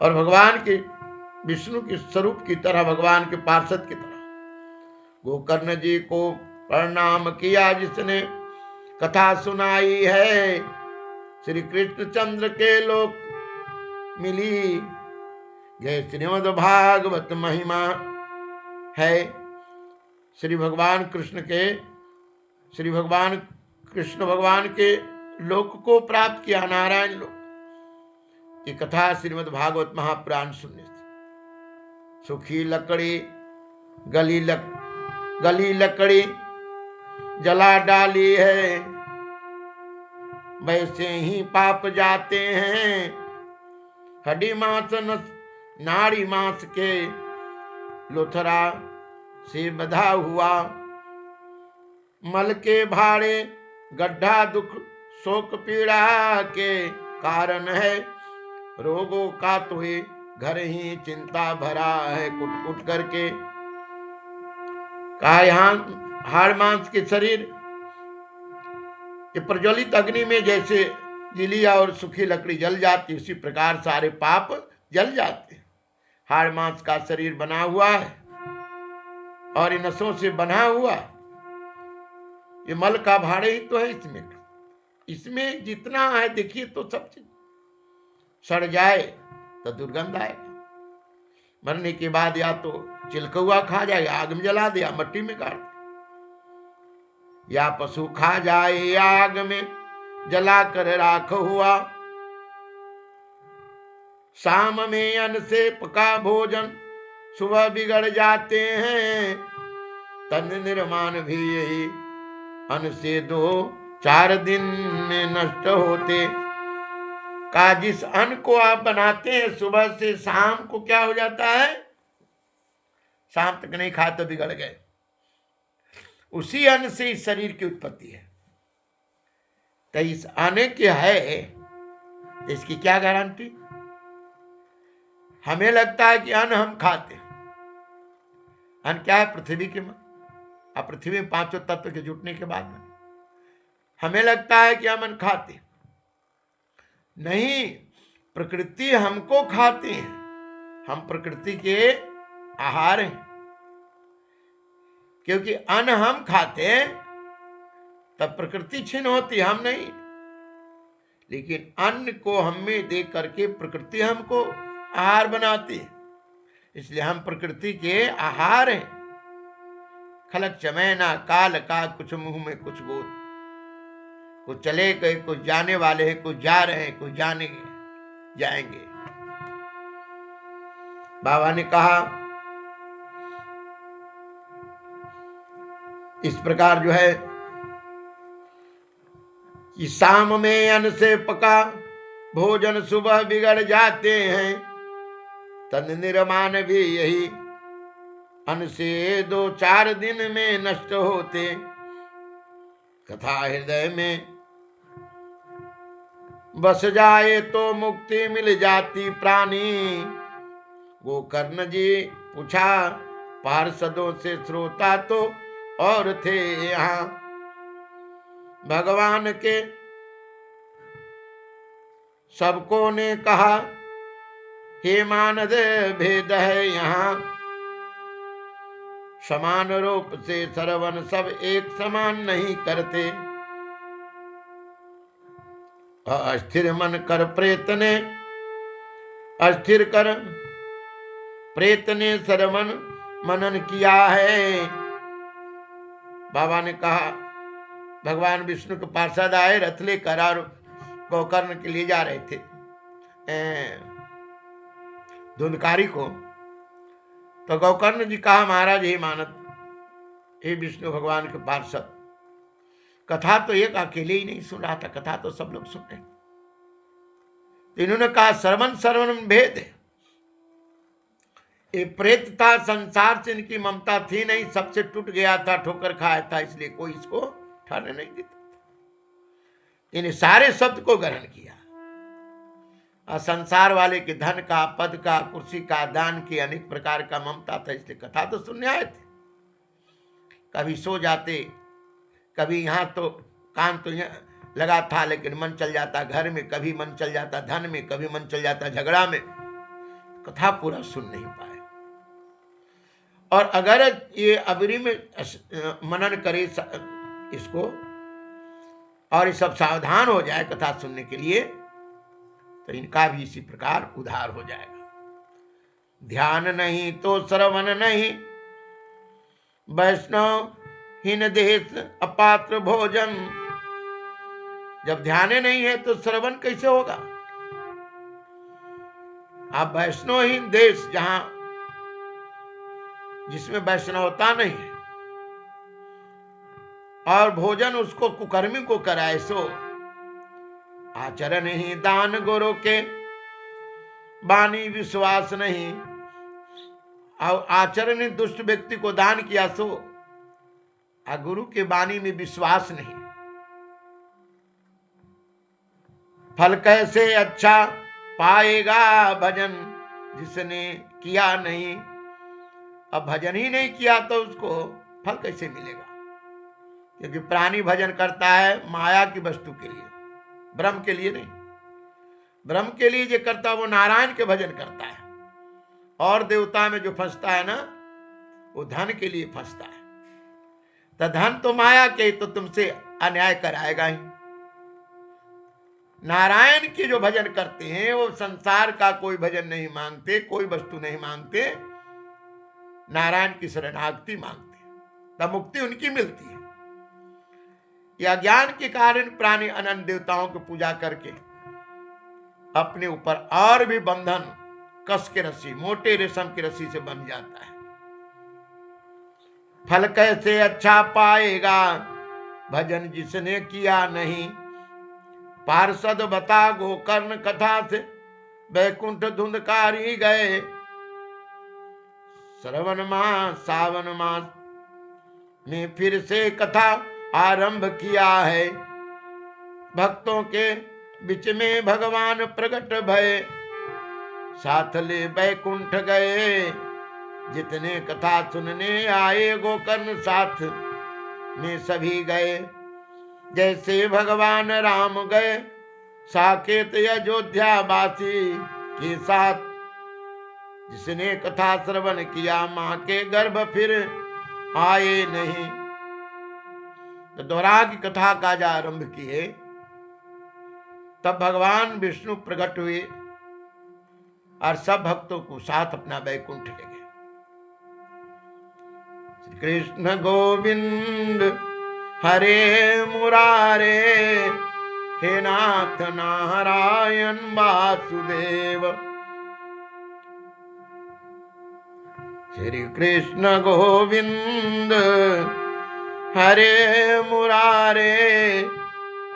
और भगवान के विष्णु के स्वरूप की तरह, भगवान के पार्षद की तरह गोकर्ण जी को प्रणाम किया जिसने कथा सुनाई है। श्री कृष्णचंद्र के लोक मिली, जय श्रीमद् भागवत महिमा है। श्री भगवान कृष्ण भगवान के लोक को प्राप्त किया, नारायण लोक। ये कथा श्रीमद् भागवत महापुराण सुनने से। सूखी लकड़ी गली लकड़ी जला डाली है, वैसे ही पाप जाते हैं। हड्डी मांस नाड़ी मांस के लोथरा से बधा हुआ। मल के भाड़े गड्ढा दुख शोक पीड़ा के कारण है। रोगों का तो ही घर ही चिंता भरा है। कुट कुट करके कहा, यहाँ हाड़ मांस के शरीर ये प्रज्वलित अग्नि में जैसे गीली और सूखी लकड़ी जल जाती, उसी प्रकार सारे पाप जल जाते। हाड़ मांस का शरीर बना हुआ है और इन नसों से बना हुआ, ये मल का भाड़े ही तो है इसमें। इसमें जितना है देखिए तो सब चीज सड़ जाए तो दुर्गंध आएगा। मरने के बाद या तो चिलकौआ खा जाए, आग में जला दिया, मट्टी में गाड़ दिया, या पशु खा जाए आग में जला कर राख हुआ। शाम में अन्न से पका भोजन सुबह बिगड़ जाते हैं, तन निर्माण भी यही अन्न से 2-4 दिन में नष्ट होते। का जिस अन्न को आप बनाते हैं सुबह से शाम को क्या हो जाता है, शाम तक नहीं खाए तो बिगड़ गए। उसी अन्न से इस शरीर की उत्पत्ति है। तो इस अन्न के है तो इसकी क्या गारंटी। हमें लगता है कि अन्न हम खाते हैं। अन्न क्या है, पृथ्वी के मन। अब पृथ्वी में 5 तत्व के जुटने के बाद में हमें लगता है कि हम अन्न खाते हैं। नहीं, प्रकृति हमको खाती है, हम प्रकृति के आहार हैं। क्योंकि अन्न हम खाते हैं तब प्रकृति छीन होती, हम नहीं। लेकिन अन्न को हमें दे करके प्रकृति हमको आहार बनाती है, इसलिए हम प्रकृति के आहार हैं। खलक चमैना काल का कुछ मुंह में कुछ बोल। कुछ चले गए, कुछ जाने वाले हैं, कुछ जा रहे हैं, कुछ जाने जाएंगे। बाबा ने कहा इस प्रकार जो है कि शाम में अन्न से पका भोजन सुबह बिगड़ जाते हैं, तन निर्माण भी यही अन्न से 2-4 दिन में नष्ट होते। कथा हृदय में बस जाए तो मुक्ति मिल जाती प्राणी। गोकर्ण जी पूछा पार्षदों से, श्रोता तो और थे यहाँ। भगवान के सबको ने कहा, हे मानद भेद है यहाँ। समान रूप से श्रवण सब एक समान नहीं करते। अस्थिर मन कर प्रेत ने, अस्थिर कर प्रेत ने श्रवण मनन किया है। बाबा ने कहा, भगवान विष्णु के पार्षद आए, रथ लेकर और गोकर्ण के लिए जा रहे थे धुंधकारी को। तो गोकर्ण जी कहा, महाराज हे मानद, हे विष्णु भगवान के पार्षद, कथा तो एक अकेले ही नहीं सुन रहा था, कथा तो सब लोग सुन रहे। तो इन्होंने कहा श्रवण श्रवण भेद है। ये प्रेत था, संसार से इनकी ममता थी नहीं, सबसे टूट गया था, ठोकर खाया था, इसलिए कोई इसको ठहरने नहीं देता। इन्हें सारे शब्द को ग्रहण किया। और संसार वाले के धन का, पद का, कुर्सी का, दान की अनेक प्रकार का ममता था, इसलिए कथा तो सुनने आए थे। कभी सो जाते, कभी यहाँ तो कान तो यहाँ लगा था लेकिन मन चल जाता घर में, कभी मन चल जाता धन में, कभी मन चल जाता झगड़ा में, कथा पूरा सुन नहीं पाए। और अगर ये अबरी में मनन करे इसको और ये सब सावधान हो जाए कथा सुनने के लिए, तो इनका भी इसी प्रकार उद्धार हो जाएगा। ध्यान नहीं तो श्रवण नहीं, वैष्णव हीन देश अपात्र भोजन। जब ध्यान नहीं है तो श्रवण कैसे होगा। आप वैष्णवहीन देश, जहां जिसमें वैष्णवता नहीं है, और भोजन उसको कुकर्मी को कराए, सो आचरण ही दान गुरु के, वाणी विश्वास नहीं। और आचरण ही दुष्ट व्यक्ति को दान किया, सो गुरु के वाणी में विश्वास नहीं। फल कैसे अच्छा पाएगा भजन जिसने किया नहीं। अब भजन ही नहीं किया तो उसको फल कैसे मिलेगा। क्योंकि प्राणी भजन करता है माया की वस्तु के लिए, ब्रह्म के लिए नहीं। ब्रह्म के लिए जो करता है वो नारायण के भजन करता है। और देवता में जो फंसता है ना, वो धन के लिए फंसता है। तो धन तो माया के, तो तुमसे अन्याय कराएगा ही। नारायण की जो भजन करते हैं वो संसार का कोई भजन नहीं मांगते, कोई वस्तु नहीं मांगते, नारायण की शरणागति मांगते, तब मुक्ति उनकी मिलती है। या ज्ञान के कारण प्राणी अनंत देवताओं की पूजा करके अपने ऊपर और भी बंधन कस के रस्सी, मोटे रेशम की रस्सी से बंध जाता है। फल कैसे अच्छा पाएगा भजन जिसने किया नहीं, पार्षद बता गोकर्ण कथा से वैकुंठ धुंधकारी गए। श्रवण मास सावन मास में फिर से कथा आरंभ किया है, भक्तों के बीच में भगवान प्रकट भय, साथ ले वैकुंठ गए। जितने कथा सुनने आए गोकर्ण साथ में सभी गए। जैसे भगवान राम गए साकेत अयोध्या वासी के साथ, जिसने कथा श्रवण किया मां के गर्भ फिर आए नहीं। तो दोहरा की कथा का जो आरंभ किए, तब भगवान विष्णु प्रकट हुए और सब भक्तों को साथ अपना वैकुंठ ले गए। श्री कृष्ण गोविंद हरे मुरारे, हे नाथ नारायण वासुदेव। श्री कृष्ण गोविंद हरे मुरारे,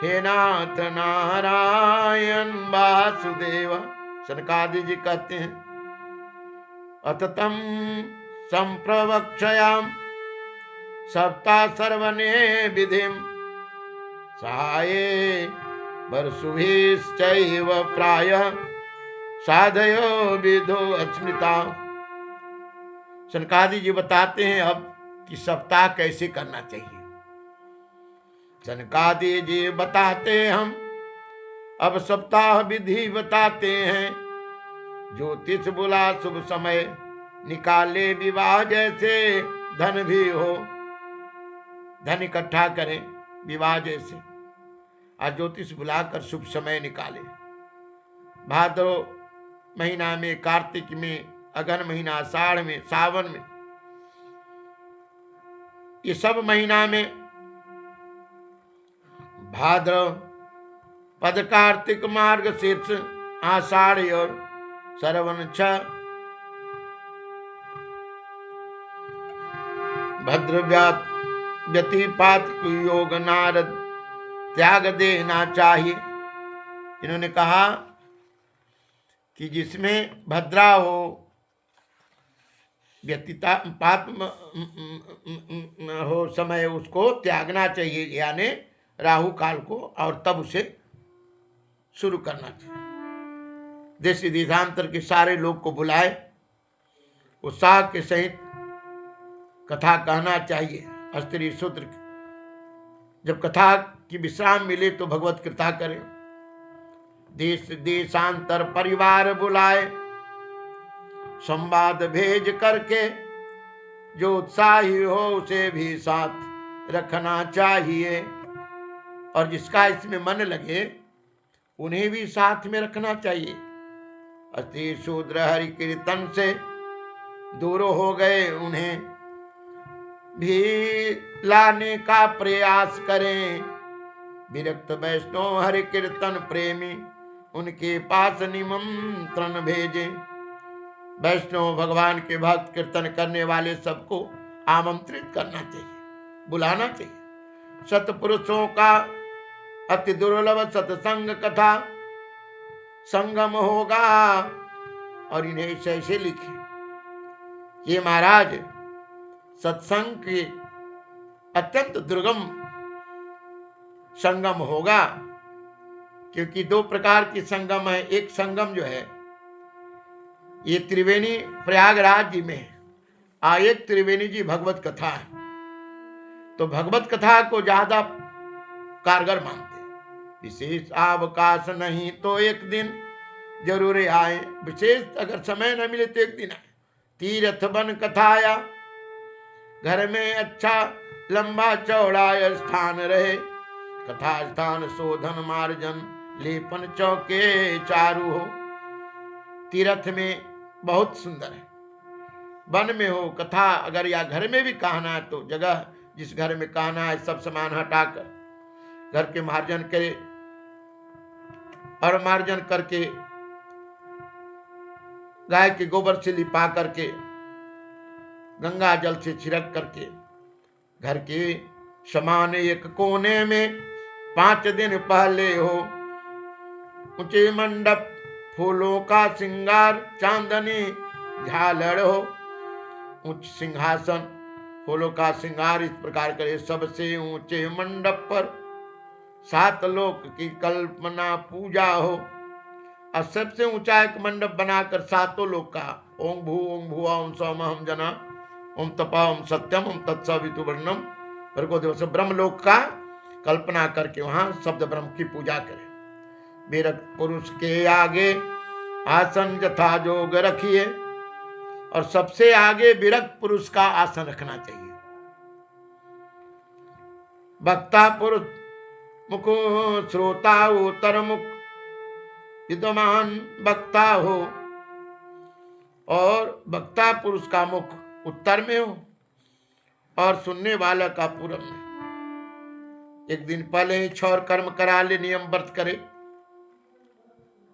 हे नाथ नारायण वासुदेव। सनकादि जी कहते हैं, अततम संप्रवक्षयाम सप्ता सर्वने विधिम, सहाये वर्षुभिश्चैव प्रायः साधयो विधो अस्मिता। सनकादि जी बताते हैं अब कि सप्ताह कैसे करना चाहिए। सनकादि जी बताते हम अब सप्ताह विधि बताते हैं। ज्योतिष बुला शुभ समय निकाले, विवाह जैसे धन भी हो, धन इकट्ठा करें विवाह जैसे, आज ज्योतिष बुलाकर शुभ समय निकाले। भाद्रो महीना में, कार्तिक में, अगहन महीना, आषाढ़ में, सावन में, ये सब महीना में, भाद्र पद कार्तिक मार्ग शीर्ष आषाढ़ और श्रवण 6 भद्र व्यतिपात योग नारद त्याग देना चाहिए। इन्होंने कहा कि जिसमें भद्रा हो, व्यतिपात हो समय, उसको त्यागना चाहिए, यानी राहु काल को, और तब उसे शुरू करना चाहिए। देश देशांतर के सारे लोग को बुलाए, उत्साह के सहित कथा कहना चाहिए। अस्त्री सूत्र जब कथा की विश्राम मिले तो भगवत कृपा करें। देश देशांतर परिवार बुलाए, संवाद भेज करके, जो उत्साही हो उसे भी साथ रखना चाहिए, और जिसका इसमें मन लगे उन्हें भी साथ में रखना चाहिए। अति शूद्र हरि कीर्तन से दूर हो गए, उन्हें भी लाने का प्रयास करें। विरक्त वैष्णव हरि कीर्तन प्रेमी, उनके पास निमंत्रण भेजें। वैष्णव भगवान के भक्त कीर्तन करने वाले सबको आमंत्रित करना चाहिए, बुलाना चाहिए। सतपुरुषों का अति दुर्लभ सत्संग कथा संगम होगा, और इन्हें ऐसे लिखे, ये महाराज सत्संग के अत्यंत दुर्गम संगम होगा, क्योंकि 2 प्रकार की संगम है। एक संगम जो है ये त्रिवेणी प्रयागराज जी में है, एक त्रिवेणी जी भगवत कथा है। तो भगवत कथा को ज्यादा कारगर मानते। विशेष अवकाश नहीं तो एक दिन जरूर आए, विशेष अगर समय न मिले तो एक दिन आए। तीर्थ बन कथाया घर में अच्छा लंबा चौड़ा स्थान रहे। कथा स्थान शोधन मार्जन लेपन चौके चारू हो। तीर्थ में बहुत सुंदर है, वन में हो कथा अगर या घर में भी कहना है तो जगह जिस घर में कहना है सब सामान हटाकर घर के मार्जन करे और मार्जन करके गाय के गोबर से लिपा करके गंगा जल से छिड़क करके घर के समान एक कोने में 5 दिन पहले हो ऊंचे मंडप फूलों का श्रृंगार चांदनी झालर हो। उच्च सिंहासन फूलों का श्रृंगार इस प्रकार करे। सबसे ऊंचे मंडप पर 7 लोक की कल्पना पूजा हो। और सबसे ऊंचा एक मंडप बनाकर 7 लोक का ओम भुवा ओम सौम हम जना ओम तपा ओम सत्यम ओम तत्सवितु वर्णम भर्गो दिवस ब्रह्मलोक का कल्पना करके वहां शब्द ब्रह्म की पूजा करें। विरक्त पुरुष के आगे आसन यथा जोग रखिए और सबसे आगे विरक्त पुरुष का आसन रखना चाहिए। वक्ता पुरुष मुख श्रोता उत्तर मुख विद्वान वक्ता हो और वक्ता पुरुष का मुख उत्तर में हो और सुनने वाला का पूरब में। एक दिन पहले ही क्षौर कर्म करा ले, नियम व्रत करे,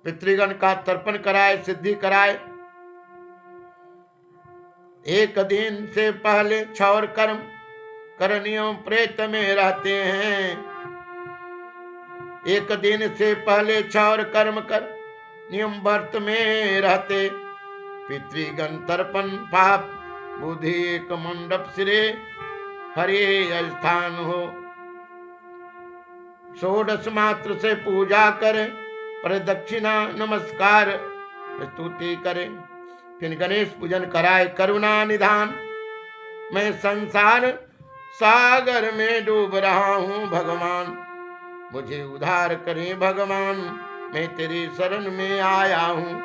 पितृगण का तर्पण कराए, सिद्धि कराए। एक दिन से पहले क्षौर कर्म कर नियम प्रेत में रहते हैं। एक दिन से पहले क्षौर कर्म कर नियम व्रत में रहते। पितृगण तर्पण पाप बुद्धि एक मंडप सिरे हरे स्थान हो। 16 मात्र से पूजा करे, प्रदक्षिणा नमस्कार स्तुति करे। फिर गणेश पूजन कराए, करुणा निधान। मैं संसार सागर में डूब रहा हूँ भगवान, मुझे उद्धार करें भगवान, मैं तेरी शरण में आया हूँ।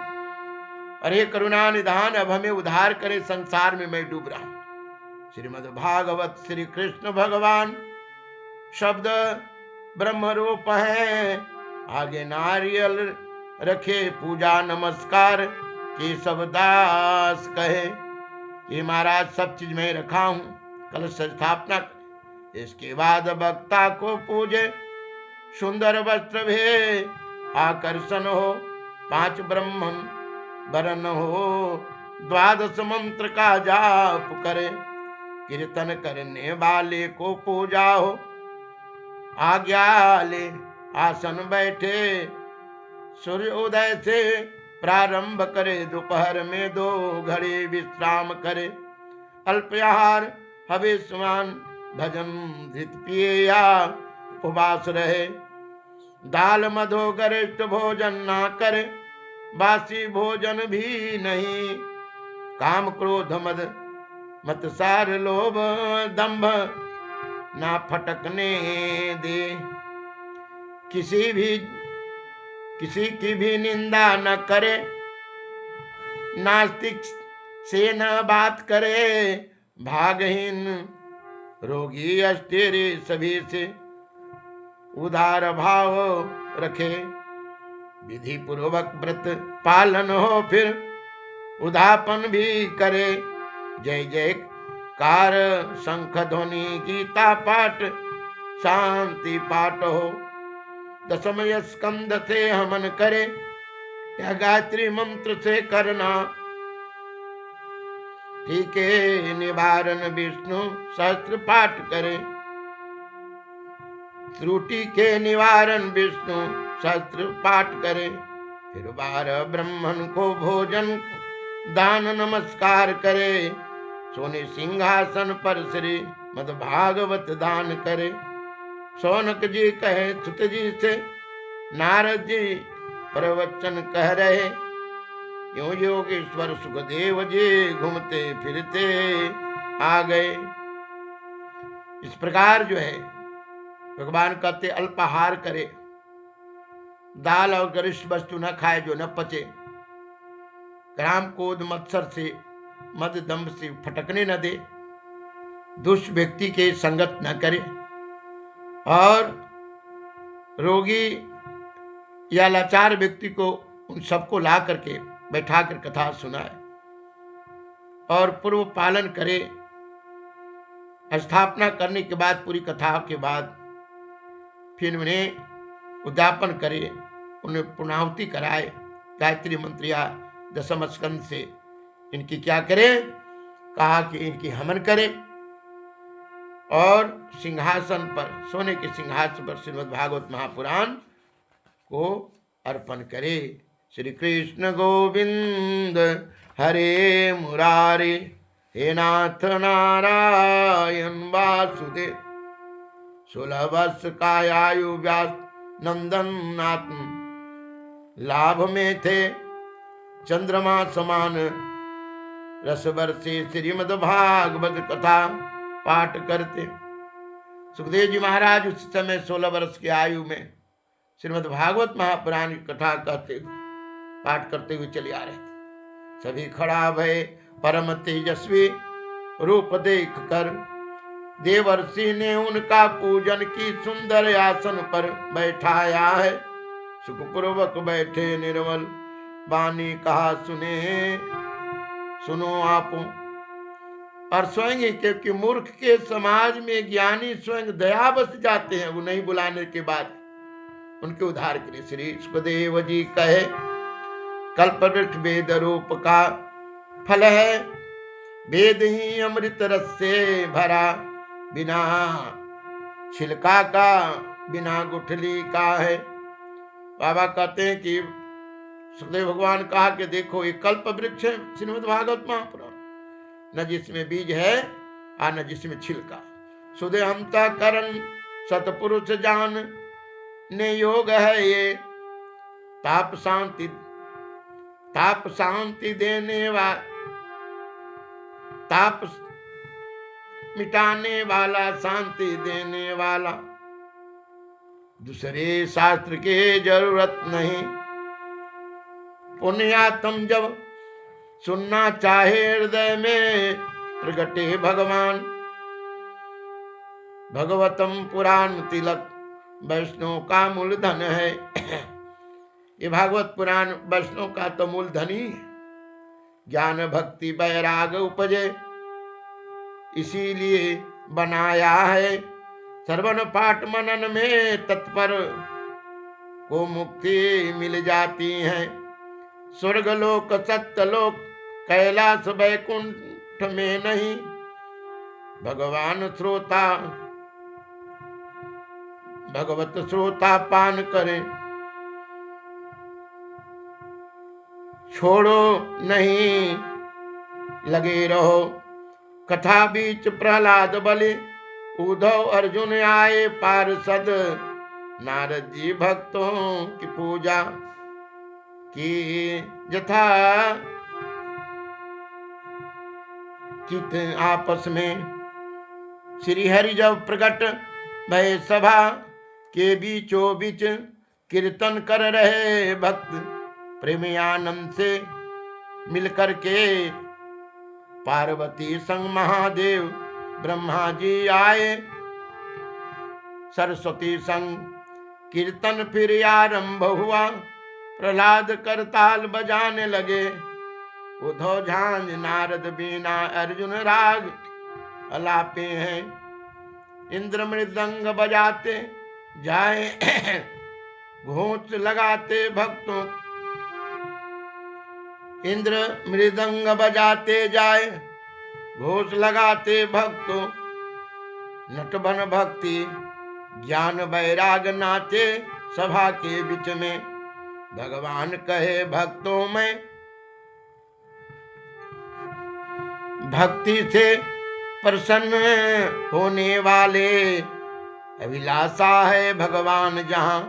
अरे करुणा निधान, अब हमें उद्धार करे, संसार में मैं डूब रहा हूँ। श्रीमद् भागवत श्री कृष्ण भगवान शब्द ब्रह्म रूप है। आगे नारियल रखे पूजा नमस्कार केशव दास कहे कि महाराज सब चीज मैं रखा हूं, कलश स्थापना। इसके बाद वक्ता को पूजे, सुंदर वस्त्र भे आकर्षण हो, 5 ब्राह्मण वरण हो, 12 मंत्र का जाप करे, कीर्तन करने वाले को पूजा हो। आज्ञा ले आसन बैठे, सूर्य उदय से प्रारंभ करे, दोपहर में 2 घड़ी विश्राम करे। अल्पाहार हविष्मान भजन धृत पिए या उपवास रहे। दाल मधो गरिष्ठ भोजन ना करे, बासी भोजन भी नहीं। काम क्रोध मद मत्सार लोभ दंभ ना फटकने दे। किसी की भी निंदा न करे, नास्तिक से न बात करे। भागहीन रोगी अस्थिर सभी से उदार भाव रखे। विधि पूर्वक व्रत पालन हो, फिर उदापन भी करे। जय जयकार शंख ध्वनि गीता पाठ शांति पाठ हो। दशमय स्कंद से हवन करे या गायत्री मंत्र से करना। ठीक है, निवारण विष्णु सहस्त्र पाठ करे। त्रुटि के निवारण विष्णु सहस्त्र पाठ करे। फिर 12 ब्राह्मण को भोजन दान नमस्कार करे। सोने सिंहासन पर श्री मद भागवत दान करे। शौनक जी कहे सुत जी से, नारद जी प्रवचन कह रहे। यूं योगेश्वर सुखदेव जी घूमते फिरते आ गए। इस प्रकार जो है भगवान कहते अल्पाहार करे, दाल और गरिष्ठ वस्तु न खाए जो न पचे, ग्राम क्रोध मत्सर से मद दम्भ से फटकने न दे, दुष्ट व्यक्ति के संगत न करे और रोगी या लाचार व्यक्ति को उन सबको ला करके बैठा कर कथा सुनाए और पूर्व पालन करे। स्थापना करने के बाद पूरी कथा के बाद फिर उन्हें उद्यापन करे, उन्हें पूर्णाहुति कराए। गायत्री मंत्र या दशम स्कंद से इनकी क्या करे, कहा कि इनकी हवन करे और सिंहासन पर, सोने के सिंहासन पर श्रीमद् भागवत महापुराण को अर्पण करे। श्री कृष्ण गोविंद हरे मुरारे, हे नाथ नारायण वासुदेव। 16 वर्ष का आयु व्यास नंदन नाथ, लाभ में थे चंद्रमा समान। रस बरसे श्रीमद् भागवत कथा पाठ करते। सुखदेव जी महाराज उस समय 16 वर्ष की आयु में श्रीमद् भागवत महापुराण की कथा कहते पाठ करते हुए चले आ रहे थे। सभी खड़ा भय परम तेजस्वी रूप देख कर देवर्षि ने उनका पूजन की, सुंदर आसन पर बैठाया है। सुखपूर्वक बैठे निर्मल वाणी कहा सुनो आप। और स्वयं, क्योंकि मूर्ख के समाज में ज्ञानी स्वयं दया बस जाते हैं, वो नहीं बुलाने के बाद उनके उद्धार के लिए। श्री सुखदेव जी कहे, कल्पवृक्ष वेद रूप का फल है, वेद ही अमृत रस से भरा, बिना छिलका का बिना गुठली का है। बाबा कहते हैं कि सुखदेव भगवान कहा कि देखो, ये कल्प वृक्ष है श्रीमद् भागवत महापुराण, न जिसमें बीज है और न जिसमें छिलका। सुदेहंता करण सतपुरुष जान ने योग है ये, ताप शांति देने वाला, ताप मिटाने वाला, शांति देने वाला। दूसरे शास्त्र की जरूरत नहीं, पुण्यात्म जब सुनना चाहे हृदय में प्रगटे भगवान। भगवतम पुराण तिलक वैष्णव का मूलधन है। ये भागवत पुराण वैष्णव का तो मूलधन ही है। ज्ञान भक्ति वैराग उपजे, इसीलिए बनाया है। श्रवण पाठ मनन में तत्पर को मुक्ति मिल जाती है। स्वर्गलोक सत्यलोक कैलाश वैकुंठ में नहीं, भगवान श्रोता भगवत श्रोता पान करें, छोड़ो नहीं लगे रहो। कथा बीच प्रहलाद बलि, उद्धव अर्जुन आए पार्षद। नारद जी भक्तों की पूजा की यथा चित आपस में। श्री हरि जब प्रकट भय सभा के बीचों बीच, कीर्तन कर रहे भक्त प्रेम आनंद से मिलकर के। पार्वती संग महादेव ब्रह्मा जी आए, सरस्वती संग कीर्तन फिर आरंभ हुआ। प्रहलाद करताल बजाने लगे, उद्धव झांझ नारद बीना, अर्जुन राग अलापे हैं। इंद्र मृदंग बजाते जाए, घोंच लगाते भक्तों। इंद्र मृदंग बजाते जाए, घोष लगाते भक्तों। नटबन भक्ति ज्ञान वैराग नाचे सभा के बीच में। भगवान कहे भक्तों में भक्ति से प्रसन्न होने वाले, अभिलाषा है भगवान जहाँ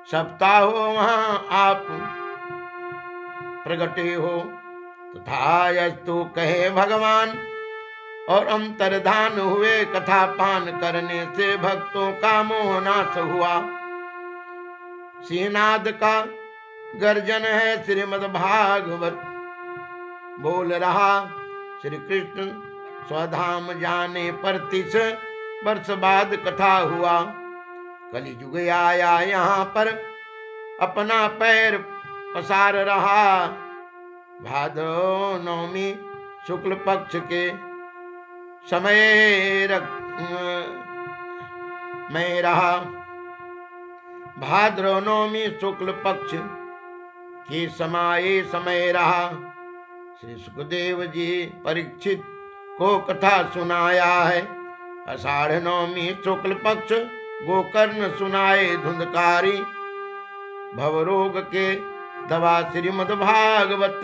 सप्ताह हो वहाँ आप प्रगटे हो। तथास्तु कहे भगवान और अंतर्धान हुए। कथा पान करने से भक्तों का मोह नाश हुआ। सिंहनाद का गर्जन है श्रीमद् भागवत, बोल रहा श्री कृष्ण स्वधाम जाने पर 30 वर्ष बाद कथा हुआ। कलियुग आया यहाँ पर अपना पैर पसार रहा। भाद्र नवमी शुक्ल पक्ष के समय में रहा। भाद्र नवमी शुक्ल पक्ष के समय रहा। श्री सुखदेव जी परीक्षित को कथा सुनाया है। आषाढ़ नवमी शुक्ल पक्ष गोकर्ण सुनाए धुंधकारी। भवरोग के दवा श्रीमद् भागवत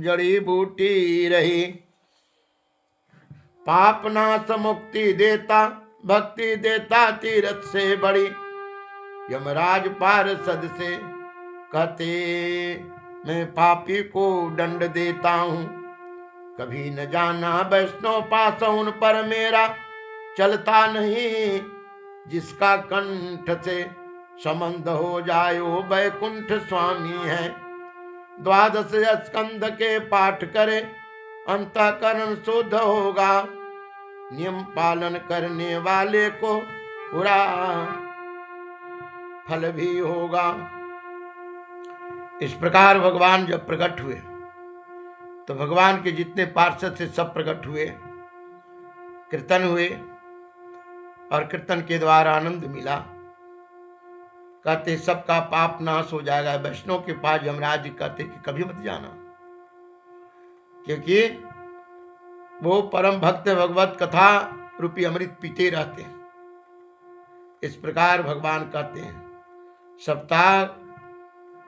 जड़ी बूटी रही। पाप नाश मुक्ति देता भक्ति देता तीरथ से बड़ी। यमराज पार्षद से कहते मैं पापी को दंड देता हूँ। कभी न जाना वैष्णव पासौन पर मेरा चलता नहीं। जिसका कंठ से संबंध हो जाए वो वैकुंठ स्वामी है। 12 स्कंध के पाठ करे अंतःकरण शुद्ध होगा। नियम पालन करने वाले को पूरा फल भी होगा। इस प्रकार भगवान जब प्रकट हुए तो भगवान के जितने पार्षद थे सब प्रकट हुए, कीर्तन हुए और कीर्तन के द्वारा आनंद मिला। कहते सबका पाप नाश हो जाएगा। वैष्णव के पास यमराज जी कहते कि कभी मत जाना, क्योंकि वो परम भक्त भगवत कथा रूपी अमृत पीते रहते हैं। इस प्रकार भगवान कहते हैं सप्ताह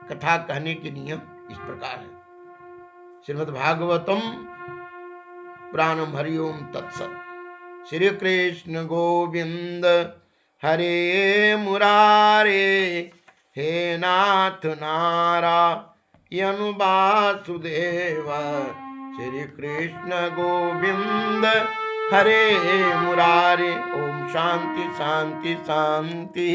कथा कहने के नियम इस प्रकार है। श्रीमद् भागवतम पुराणम हरि ओम तत्सत। श्री कृष्ण गोविंद हरे मुरारे हे नाथ नारायण वासुदेव। श्री कृष्ण गोविंद हरे मुरारे। ओम शांति शांति शांति।